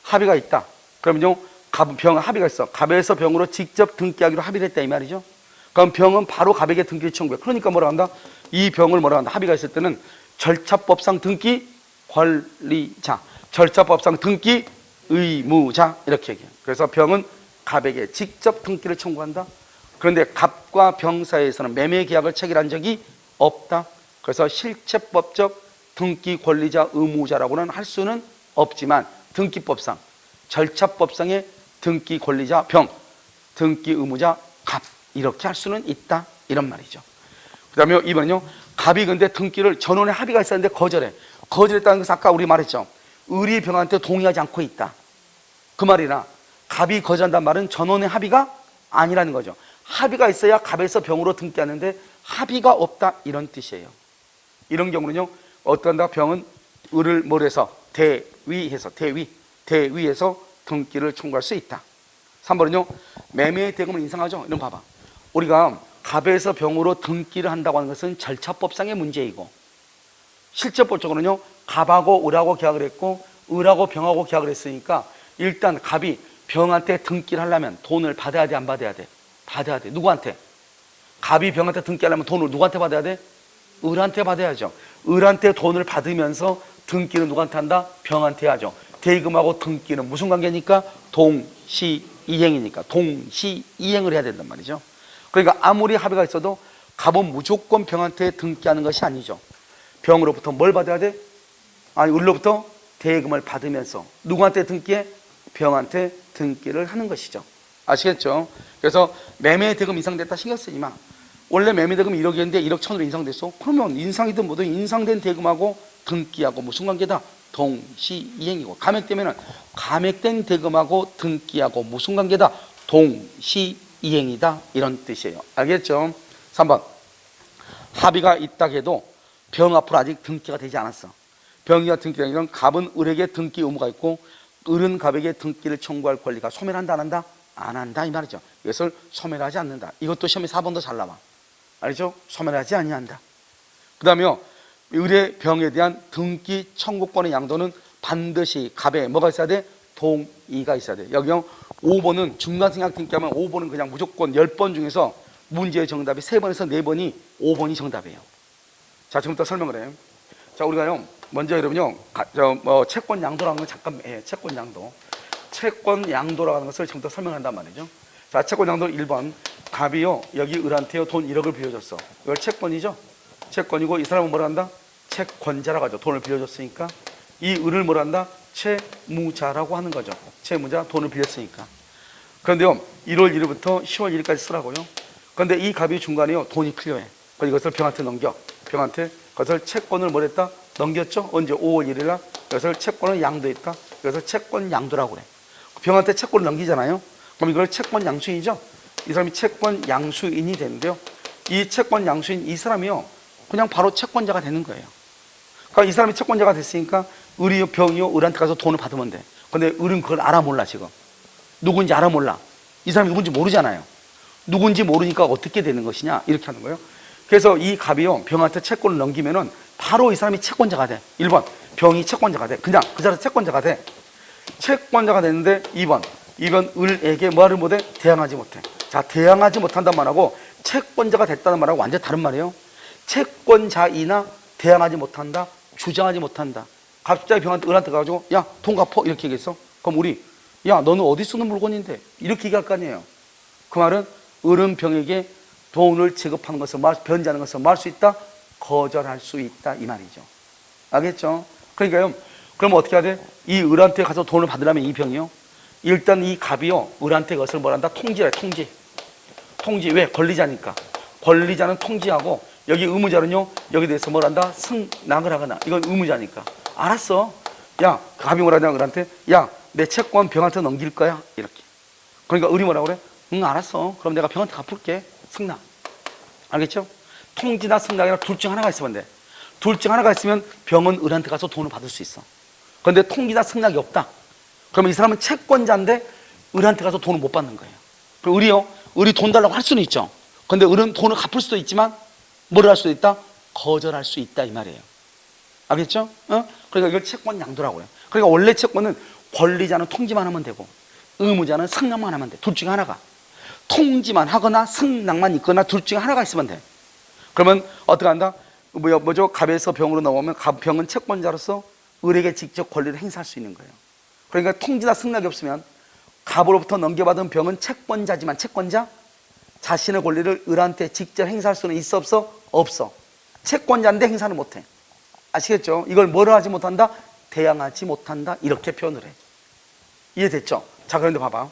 합의가 있다. 그러면요, 합의가 있어. 갑에서 병으로 직접 등기하기로 합의를 했다 이 말이죠. 그럼 병은 바로 갑에게 등기를 청구해. 그러니까 뭐라 한다? 이 병을 뭐라 한다? 합의가 있을 때는 절차법상 등기 권리자, 절차법상 등기 의무자 이렇게 얘기해요. 그래서 병은 갑에게 직접 등기를 청구한다. 그런데 갑과 병 사이에서는 매매 계약을 체결한 적이 없다. 그래서 실체법적 등기 권리자 의무자라고는 할 수는 없지만 등기법상, 절차법상의 등기 권리자 병, 등기 의무자 갑 이렇게 할 수는 있다 이런 말이죠. 그 다음에 이번은요, 갑이 근데 등기를 전원의 합의가 있었는데 거절했다는 것은 아까 우리 말했죠. 을이 병한테 동의하지 않고 있다 그 말이나 갑이 거절한다는 말은 전원의 합의가 아니라는 거죠. 합의가 있어야 갑에서 병으로 등기하는데 합의가 없다 이런 뜻이에요. 이런 경우는요, 어떤다? 병은 을을 뭘 해서 대위해서 등기를 청구할 수 있다. 3번은요, 매매의 대금을 인상하죠. 이런 봐봐. 우리가 갑에서 병으로 등기를 한다고 하는 것은 절차법상의 문제이고, 실제법적으로는요, 갑하고 을하고 계약을 했고 을하고 병하고 계약을 했으니까 일단 갑이 병한테 등기를 하려면 돈을 받아야 돼, 안 받아야 돼? 받아야 돼. 누구한테? 갑이 병한테 등기하려면 돈을 누구한테 받아야 돼? 을한테 받아야죠. 을한테 돈을 받으면서 등기는 누구한테 한다? 병한테 하죠. 대금하고 등기는 무슨 관계니까? 동시이행이니까 동시이행을 해야 된단 말이죠. 그러니까 아무리 합의가 있어도 갑은 무조건 병한테 등기하는 것이 아니죠. 병으로부터 뭘 받아야 돼? 아니, 을로부터 대금을 받으면서 누구한테 등기해? 병한테 등기를 하는 것이죠. 아시겠죠? 그래서 매매 대금 인상됐다 신경 쓰지 마. 원래 매매 대금이 1억이었는데 1억 1,000으로 인상됐어. 그러면 인상이든 뭐든 인상된 대금하고 등기하고 무슨 관계다? 동시이행이고, 감액되면은 감액된 대금하고 등기하고 무슨 관계다? 동시이행이다 이런 뜻이에요. 알겠죠? 3번 합의가 있다 해도 병 앞으로 아직 등기가 되지 않았어. 병이가 등기가 아니라 갑은 을에게 등기 의무가 있고 을은 갑에게 등기를 청구할 권리가 소멸한다 안 한다? 안 한다 이 말이죠. 이것을 소멸하지 않는다. 이것도 시험에 4번도 잘 나와. 알죠? 소멸하지 아니한다. 그 다음에요, 을의 병에 대한 등기 청구권의 양도는 반드시 갑에 뭐가 있어야 돼? 동의가 있어야 돼. 여기요 5번은 중간생략 등기하면 5번은 그냥 무조건 10번 중에서 문제의 정답이 3번에서 4번이 5번이 정답이에요. 자, 지금부터 설명을 해요. 자, 우리가요 먼저 여러분요 채권 양도라는 건 잠깐 채권 양도라고 하는 것을 지금부터 설명한단 말이죠. 자, 채권 양도 1번 갑이요 여기 을한테요 돈 1억을 빌려줬어. 이걸 채권이죠. 채권이고 이 사람은 뭐라 한다? 채권자라고 하죠. 돈을 빌려줬으니까. 이 을을 뭐라 한다? 채무자라고 하는 거죠. 채무자, 돈을 빌렸으니까. 그런데요 1월 1일부터 10월 1일까지 쓰라고요. 그런데 이 갑이 중간에요 돈이 필요해. 그래서 이것을 병한테 넘겨. 병한테 그것을 채권을 뭐 했다? 넘겼죠. 언제? 5월 1일 날. 이것을 채권을 양도했다. 그래서 채권 양도라고 그래. 병한테 채권을 넘기잖아요. 그럼 이걸 채권 양수인이죠. 이 사람이 채권 양수인이 되는데요, 이 채권 양수인 이 사람이요, 그냥 바로 채권자가 되는 거예요. 그러니까 이 사람이 채권자가 됐으니까 을이요, 병이요, 을한테 가서 돈을 받으면 돼. 근데 을은 그걸 알아 몰라. 지금 누군지 알아 몰라. 이 사람이 누군지 모르잖아요. 누군지 모르니까 어떻게 되는 것이냐, 이렇게 하는 거예요. 그래서 이 갑이요, 병한테 채권을 넘기면은 바로 이 사람이 채권자가 돼. 1번 병이 채권자가 돼. 그냥 그 자리에서 채권자가 돼. 채권자가 됐는데 2번 을에게 뭐를 못해? 대항하지 못해. 자, 대항하지 못한단 말하고 채권자가 됐다는 말하고 완전 다른 말이에요. 채권자이나 대항하지 못한다, 주장하지 못한다. 갑자기 병한테, 을한테 가가지고 야, 돈 갚어, 이렇게 얘기했어. 그럼 우리, 야, 너는 어디 쓰는 물건인데, 이렇게 얘기할 거 아니에요. 그 말은 을은 병에게 돈을 지급하는 것을, 변제하는 것을 뭐 할 수 있다? 거절할 수 있다, 이 말이죠. 알겠죠? 그러니까요, 그럼 어떻게 해야 돼? 이 을한테 가서 돈을 받으려면 이 병이요, 일단 이 갑이요, 을한테 그것을 뭐란다? 통지래. 통지. 왜? 권리자니까. 권리자는 통지하고, 여기 의무자는요, 여기 대해서 뭐란다? 승낙을 하거나. 이건 의무자니까. 알았어. 야, 갑이 뭐라냐, 을한테? 야, 내 채권 병한테 넘길 거야, 이렇게. 그러니까 을이 뭐라고 그래? 응, 알았어. 그럼 내가 병한테 갚을게. 승낙. 알겠죠? 통지나 승낙이나 둘 중 하나가 있으면 돼. 둘 중 하나가 있으면 병은 을한테 가서 돈을 받을 수 있어. 그런데 통지나 승낙이 없다. 그러면 이 사람은 채권자인데 을한테 가서 돈을 못 받는 거예요. 그럼 을이 돈 달라고 할 수는 있죠. 근데 을은 돈을 갚을 수도 있지만 뭐를 할 수도 있다? 거절할 수 있다, 이 말이에요. 알겠죠? 그러니까 이걸 채권 양도라고 해요. 그러니까 원래 채권은 권리자는 통지만 하면 되고 의무자는 승낙만 하면 돼. 둘 중에 하나가. 통지만 하거나 승낙만 있거나 둘 중에 하나가 있으면 돼. 그러면 어떻게 한다? 뭐죠? 갑에서 병으로 넘어오면 병은 채권자로서 을에게 직접 권리를 행사할 수 있는 거예요. 그러니까 통지나 승낙이 없으면 갑으로부터 넘겨받은 병은 채권자지만 채권자 자신의 권리를 을한테 직접 행사할 수는 있어 없어? 없어. 채권자인데 행사는 못해. 아시겠죠? 이걸 뭐를 하지 못한다? 대항하지 못한다, 이렇게 표현을 해. 이해됐죠? 자, 그런데 봐봐.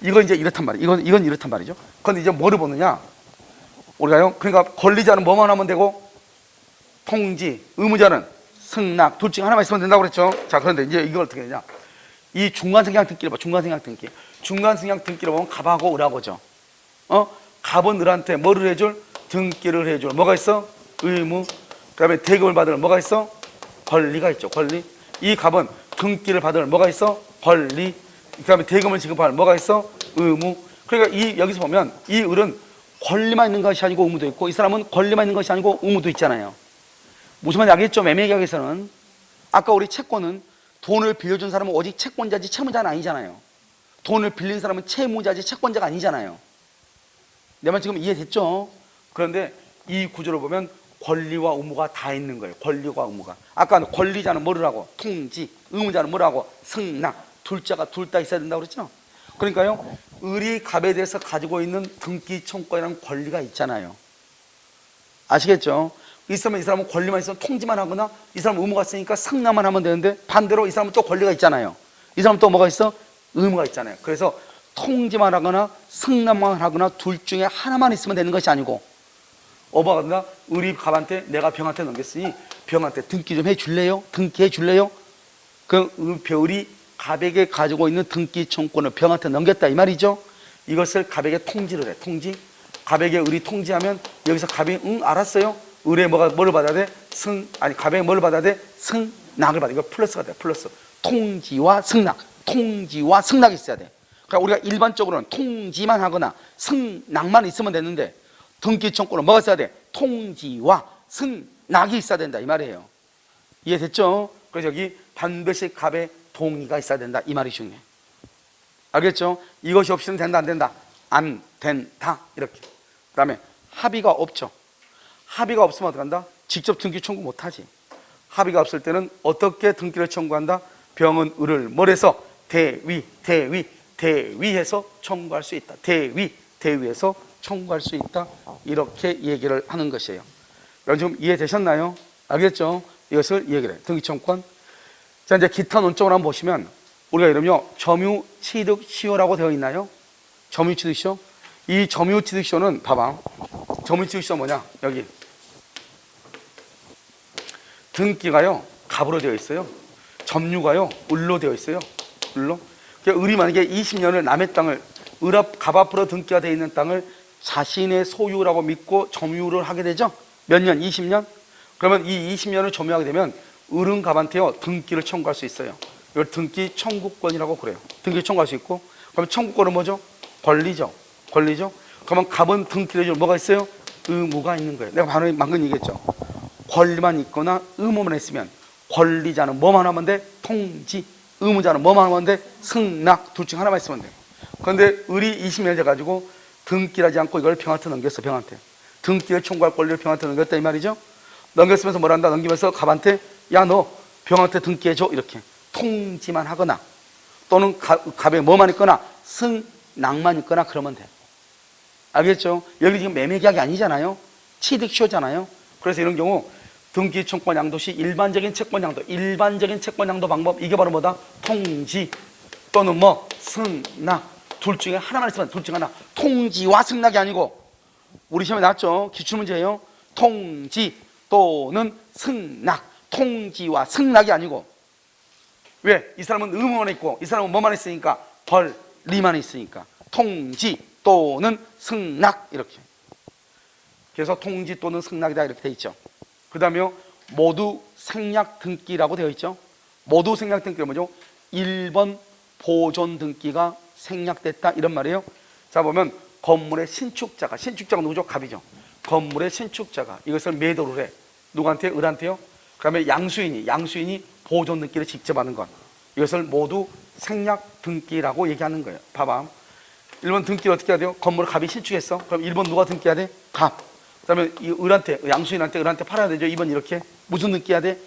이건 이제 이렇단 말이에요. 이건 이렇단 말이죠. 그런데 이제 뭐를 보느냐? 우리가요, 그러니까 권리자는 뭐만 하면 되고 통지, 의무자는 승낙, 둘 중 하나만 있으면 된다고 그랬죠. 자, 그런데 이제 이걸 어떻게 되냐? 이 중간생략 등기를 봐. 중간생략 등기를 보면 갑하고 을하고죠. 갑은 을한테 뭐를 해줄? 등기를 해줄. 뭐가 있어? 의무. 그 다음에 대금을 받을 뭐가 있어? 권리가 있죠. 권리. 이 갑은 등기를 받을 뭐가 있어? 권리. 그 다음에 대금을 지급할 뭐가 있어? 의무. 그러니까 여기서 보면 이 을은 권리만 있는 것이 아니고 의무도 있고, 이 사람은 권리만 있는 것이 아니고 의무도 있잖아요. 무슨 말인지 알겠죠? 매매계약에서는 아까 우리 채권은 돈을 빌려준 사람은 오직 채권자지 채무자는 아니잖아요. 돈을 빌린 사람은 채무자지 채권자가 아니잖아요. 내 말 지금 이해됐죠? 그런데 이 구조를 보면 권리와 의무가 다 있는 거예요. 권리와 의무가. 아까 권리자는 뭐를 하고? 통지. 의무자는 뭐라고? 승낙. 둘 다 있어야 된다고 그랬죠? 그러니까요, 을이 갑에 대해서 가지고 있는 등기 청구권이라는 권리가 있잖아요. 아시겠죠? 이 사람은 권리만 있으면 통지만 하거나, 이 사람은 의무가 있으니까 승낙만 하면 되는데, 반대로 이 사람은 또 권리가 있잖아요. 이 사람은 또 뭐가 있어? 의무가 있잖아요. 그래서 통지만 하거나 승낙만 하거나 둘 중에 하나만 있으면 되는 것이 아니고, 어버가 을이 갑한테, 내가 병한테 넘겼으니 병한테 등기 좀 해줄래요? 등기해 줄래요? 그 을이 갑에게 가지고 있는 등기 청구권을 병한테 넘겼다, 이 말이죠. 이것을 갑에게 통지를 해. 통지. 갑에게 을이 통지하면 여기서 갑이 응 알았어요. 을에 뭐를 받아야 돼? 갑에게 뭐를 받아야 돼? 승낙을 받아. 이거 플러스가 돼. 플러스. 통지와 승낙. 통지와 승낙이 있어야 돼. 그러니까 우리가 일반적으로는 통지만 하거나 승낙만 있으면 되는데, 등기 청구는 뭐가 있어야 돼? 통지와 승낙이 있어야 된다, 이 말이에요. 이해됐죠? 그래서 여기 반드시 갑의 동의가 있어야 된다, 이 말이 중요해. 알겠죠? 이것이 없이는 된다, 안 된다? 안 된다, 이렇게. 그 다음에 합의가 없죠. 합의가 없으면 어떡한다? 직접 등기 청구 못하지. 합의가 없을 때는 어떻게 등기를 청구한다? 병은 을을 뭘해서? 대위해서 청구할 수 있다. 대위해서 청구할 수 있다, 이렇게 얘기를 하는 것이에요. 여러분 지금 이해되셨나요? 알겠죠? 이것을 얘기를 해. 등기청구권. 자, 이제 기타 논점을 한번 보시면, 우리가 이러면요, 점유취득시효라고 되어 있나요? 점유취득시효. 이 점유취득시효는 봐봐. 점유취득시효 뭐냐? 여기 등기가요 갑으로 되어 있어요. 점유가요 을로 되어 있어요. 을로. 그러니까 을이 만약에 20년을 남의 땅을, 갑 앞으로 등기가 되어 있는 땅을 자신의 소유라고 믿고 점유를 하게 되죠. 몇 년? 20년? 그러면 이 20년을 점유하게 되면 을은갑한테요 등기를 청구할 수 있어요. 이걸 등기 청구권이라고 그래요. 등기 청구할 수 있고, 그러면 청구권은 뭐죠? 권리죠. 권리죠. 그러면 갑은 등기를 해줄 뭐가 있어요? 의무가 있는 거예요. 내가 방금 얘기했죠. 권리만 있거나 의무만 있으면, 권리자는 뭐만 하면 돼? 통지. 의무자는 뭐만 하면 돼? 승낙. 둘 중 하나만 있으면 돼. 그런데 을이 20년을 해가지고 등기를 하지 않고 이걸 병한테 넘겼어. 병한테 등기를 청구할 권리를 병한테 넘겼다 이 말이죠. 넘겼으면서 뭘 한다? 넘기면서 갑한테 야 너 병한테 등기해줘 이렇게 통지만 하거나, 또는 갑에 뭐만 있거나 승낙만 있거나 그러면 돼. 알겠죠? 여기 지금 매매계약이 아니잖아요. 취득시효잖아요. 그래서 이런 경우 등기 청구권 양도 시 일반적인 채권 양도, 일반적인 채권 양도 방법, 이게 바로 뭐다? 통지 또는 뭐 승낙. 둘 중에 하나만 있으면 둘 중에 하나. 통지와 승낙이 아니고, 우리 시험에 나왔죠? 기출문제예요. 통지 또는 승낙. 통지와 승낙이 아니고. 왜? 이 사람은 의무만 있고 이 사람은 뭐만 있으니까? 권리만 있으니까. 통지 또는 승낙 이렇게. 그래서 통지 또는 승낙이다 이렇게 돼 있죠. 그 다음에 모두 생략 등기라고 되어 있죠. 모두 생략 등기가 뭐죠? 1번 보존 등기가 생략됐다 이런 말이에요. 자 보면 건물의 신축자가, 신축자가 누구죠? 갑이죠. 건물의 신축자가 이것을 매도를 해. 누구한테? 을한테요. 그 다음에 양수인이 보존 등기를 직접 하는 것, 이것을 모두 생략 등기라고 얘기하는 거예요. 봐봐. 1번 등기를 어떻게 해야 돼요? 건물을 갑이 신축했어. 그럼 1번 누가 등기해야 돼? 갑. 그 다음에 이 을한테, 양수인한테 을한테 팔아야 되죠. 2번 이렇게. 무슨 등기해야 돼?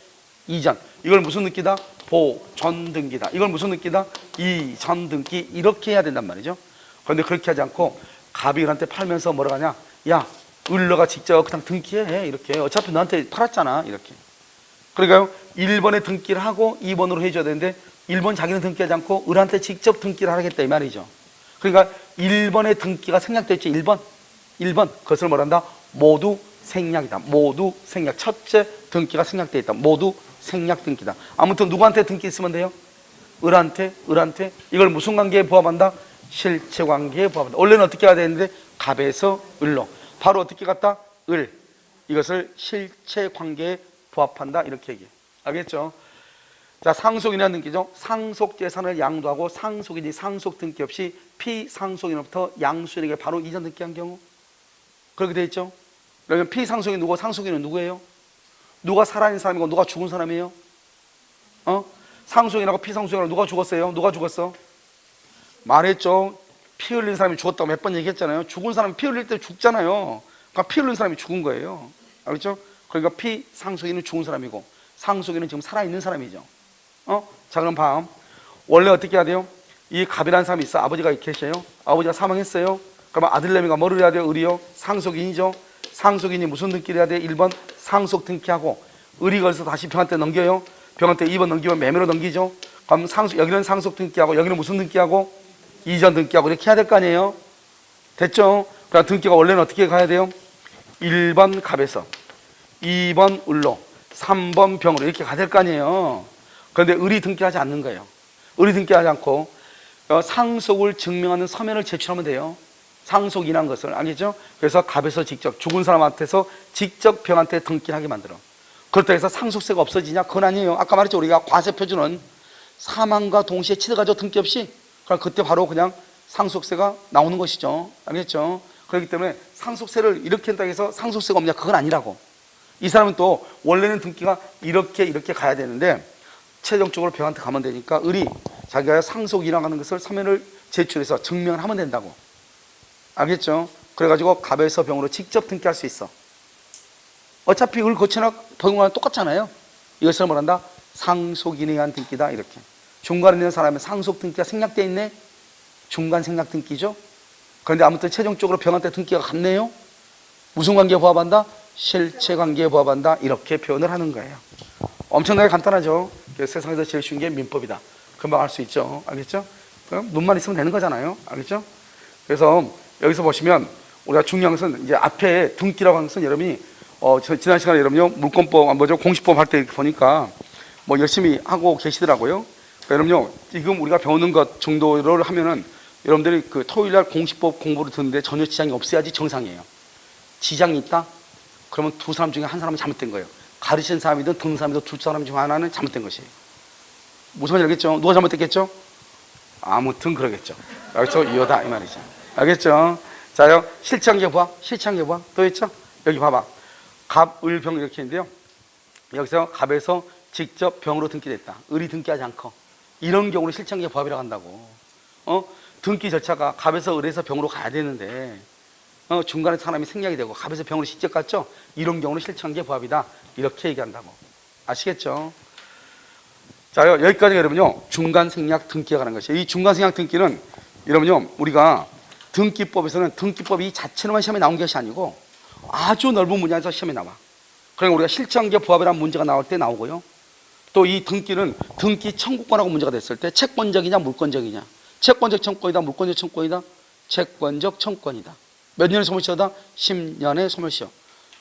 이전. 이걸 무슨 등기다? 보전 등기다. 이걸 무슨 등기다? 이전 등기. 이렇게 해야 된단 말이죠. 그런데 그렇게 하지 않고 갑이 을한테 팔면서 뭐라고 하냐? 야, 을러가 직접 그냥 등기해. 이렇게. 어차피 너한테 팔았잖아. 이렇게. 그러니까요, 1번에 등기를 하고 2번으로 해줘야 되는데 1번 자기는 등기하지 않고 을한테 직접 등기를 하겠다 이 말이죠. 그러니까 1번에 등기가 생략됐죠. 1번 그것을 뭐란다? 모두 생략이다. 모두 생략. 첫째 등기가 생략되어 있다. 모두 생략 등기다. 아무튼 누구한테 등기 있으면 돼요? 을한테. 이걸 무슨 관계에 부합한다? 실체 관계에 부합한다. 원래는 어떻게 해야 되는데 갑에서 을로. 바로 어떻게 갔다? 을. 이것을 실체 관계에 부합한다 이렇게 얘기해. 알겠죠? 자, 상속인이라는 등기죠. 상속 재산을 양도하고 상속인이 상속 등기 없이 피상속인으로부터 양수인에게 바로 이전 등기한 경우, 그렇게 돼 있죠. 그러면 피상속인 누구? 상속인은 누구예요? 누가 살아있는 사람이고 누가 죽은 사람이에요? 상속인하고 피상속인하고 누가 죽었어요? 누가 죽었어? 말했죠. 피 흘린 사람이 죽었다고 몇 번 얘기했잖아요. 죽은 사람이 피 흘릴 때 죽잖아요. 그러니까 피 흘린 사람이 죽은 거예요. 알겠죠? 그러니까 피상속인은 죽은 사람이고 상속인은 지금 살아있는 사람이죠. 자, 그럼 봐. 원래 어떻게 해야 돼요? 이 갑이라는 사람이 있어. 아버지가 계셔요. 아버지가 사망했어요. 그러면 아들내미가 뭐를 해야 돼요? 을이요. 상속인이죠. 상속인이 무슨 등기를 해야 돼요? 1번 상속 등기하고, 을이 걸려서 다시 병한테 넘겨요. 병한테 2번 넘기면 매매로 넘기죠. 그럼 여기는 상속 등기하고 여기는 무슨 등기하고? 이전 등기하고 이렇게 해야 될 거 아니에요? 됐죠? 그럼 등기가 원래는 어떻게 가야 돼요? 1번 갑에서 2번 을로 3번 병으로 이렇게 가야 될 거 아니에요. 그런데 을이 등기하지 않는 거예요. 을이 등기하지 않고 상속을 증명하는 서면을 제출하면 돼요. 상속인한 것을. 알겠죠? 그래서 갑에서 직접 죽은 사람한테서 직접 병한테 등기하게 만들어. 그렇다고 해서 상속세가 없어지냐? 그건 아니에요. 아까 말했죠. 우리가 과세표준은 사망과 동시에 치러가지고 등기 없이, 그럼 그때 바로 그냥 상속세가 나오는 것이죠. 알겠죠? 그렇기 때문에 상속세를 이렇게 한다고 해서 상속세가 없냐? 그건 아니라고. 이 사람은 또 원래는 등기가 이렇게 가야 되는데 최종적으로 병한테 가면 되니까 을이 자기가 상속인하는 것을 서면을 제출해서 증명을 하면 된다고. 알겠죠? 그래가지고 갑에서 병으로 직접 등기할 수 있어. 어차피 을 거치나 병과 똑같잖아요. 이것을 뭐란다? 상속인에 의한 등기다 이렇게. 중간에 있는 사람의 상속 등기가 생략되어 있네. 중간 생략 등기죠. 그런데 아무튼 최종적으로 병한테 등기가 갔네요. 무슨 관계에 부합한다? 실체 관계에 부합한다. 이렇게 표현을 하는 거예요. 엄청나게 간단하죠. 세상에서 제일 쉬운 게 민법이다. 금방 알 수 있죠. 알겠죠? 그럼 눈만 있으면 되는 거잖아요. 알겠죠? 그래서 여기서 보시면 우리가 중요한 것은 이제 앞에 등기라고 하는 것은 여러분이 지난 시간에 여러분요 물권법 뭐죠 공시법 할 때 보니까 뭐 열심히 하고 계시더라고요. 그러니까 여러분요 지금 우리가 배우는 것 정도를 하면은 여러분들이 그 토요일날 공시법 공부를 듣는데 전혀 지장이 없어야지 정상이에요. 지장이 있다? 그러면 두 사람 중에 한 사람은 잘못된 거예요. 가르치는 사람이든 듣는 사람이든 두 사람 중 하나는 잘못된 것이에요. 무슨 말인지 알겠죠? 누가 잘못됐겠죠? 아무튼 그러겠죠. 여기서 이어다 이 말이죠. 알겠죠? 자요, 실천계 봐. 실천계 봐. 또 있죠? 여기 봐봐. 갑, 을, 병 이렇게 있는데요. 여기서 갑에서 직접 병으로 등기됐다. 을이 등기하지 않고. 이런 경우를 실천계 부합이라고 한다고. 등기 절차가 갑에서 을에서 병으로 가야 되는데 중간에 사람이 생략이 되고 갑에서 병으로 직접 갔죠? 이런 경우는 실천계 부합이다. 이렇게 얘기한다고. 아시겠죠? 자요, 여기까지가 여러분요, 중간 생략 등기가 가는 것이에요. 이 중간 생략 등기는 여러분요, 우리가 등기법에서는 등기법이 자체로만 시험에 나온 것이 아니고 아주 넓은 분야에서 시험에 나와. 그러니까 우리가 실천계 부합이라는 문제가 나올 때 나오고요. 또 이 등기는 등기 청구권하고 문제가 됐을 때 채권적이냐 물권적이냐. 채권적 청권이다 물권적 청권이다. 채권적 청권이다. 몇 년의 소멸시효다? 10년의 소멸시효.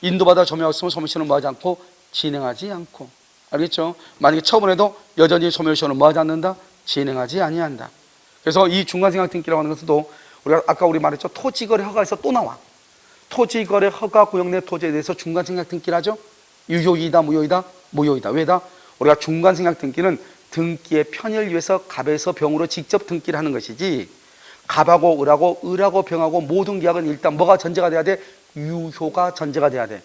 인도받아 점유하였으면 소멸시효는 뭐하지 않고 진행하지 않고. 알겠죠? 만약에 처분해도 여전히 소멸시효는 뭐하지 않는다? 진행하지 아니한다. 그래서 이 중간생각 등기라고 하는 것은 또 우리가 아까 우리 말했죠? 토지거래 허가에서 또 나와. 토지거래 허가 구역 내 토지에 대해서 중간생각 등기를 하죠? 유효이다 무효이다? 무효이다. 왜다? 우리가 중간생각 등기는 등기의 편의를 위해서 갑에서 병으로 직접 등기를 하는 것이지, 갑하고 을하고 병하고 모든 계약은 일단 뭐가 전제가 돼야 돼? 유효가 전제가 돼야 돼.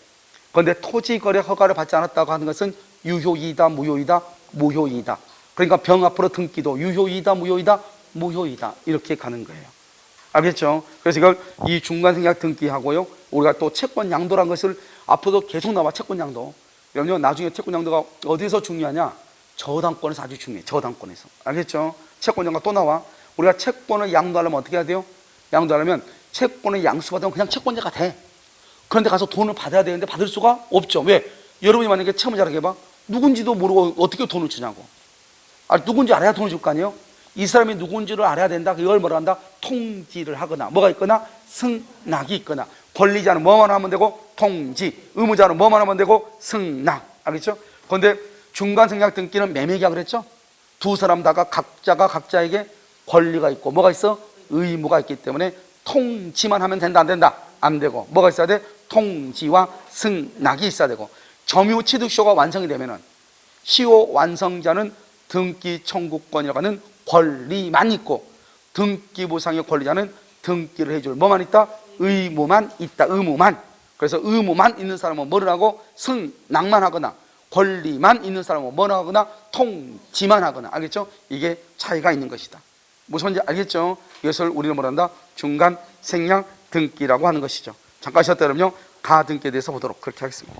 그런데 토지거래 허가를 받지 않았다고 하는 것은 유효이다 무효이다? 무효이다. 그러니까 병 앞으로 등기도 유효이다 무효이다? 무효이다. 이렇게 가는 거예요. 알겠죠? 그래서 이걸 이 중간생각 등기하고요, 우리가 또 채권 양도란 것을 앞으로도 계속 나와. 채권 양도. 여러분 나중에 채권 양도가 어디서 중요하냐? 저당권에서 아주 중요해. 저당권에서. 알겠죠? 채권 양도가 또 나와. 우리가 채권을 양도하려면 어떻게 해야 돼요? 양도하려면 채권을 양수받으면 그냥 채권자가 돼. 그런데 가서 돈을 받아야 되는데 받을 수가 없죠. 왜? 여러분이 만약에 채무자라고 해봐. 누군지도 모르고 어떻게 돈을 주냐고. 누군지 알아야 돈을 줄 거 아니에요? 이 사람이 누군지를 알아야 된다. 이걸 뭐라 한다? 통지를 하거나, 뭐가 있거나, 승낙이 있거나. 권리자는 뭐만 하면 되고 통지, 의무자는 뭐만 하면 되고 승낙. 알겠죠? 그런데 중간생략 등기는 매매계약을 했죠? 두 사람 다가 각자가 각자에게 권리가 있고 뭐가 있어? 의무가 있기 때문에 통지만 하면 된다 안 된다? 안 되고 뭐가 있어야 돼? 통지와 승낙이 있어야 되고, 점유취득시효가 완성이 되면은 시효 완성자는 등기 청구권이라고 하는 권리만 있고, 등기 보상의 권리자는 등기를 해줄 뭐만 있다? 의무만 있다. 의무만. 그래서 의무만 있는 사람은 뭐를 하고? 승낙만 하거나, 권리만 있는 사람은 뭐를 하거나? 통지만 하거나. 알겠죠? 이게 차이가 있는 것이다. 무슨 말인지 알겠죠? 이것을 우리는 뭐란다? 중간 생략 등기라고 하는 것이죠. 잠깐 쉬었다 그러면요, 가등기에 대해서 보도록 그렇게 하겠습니다.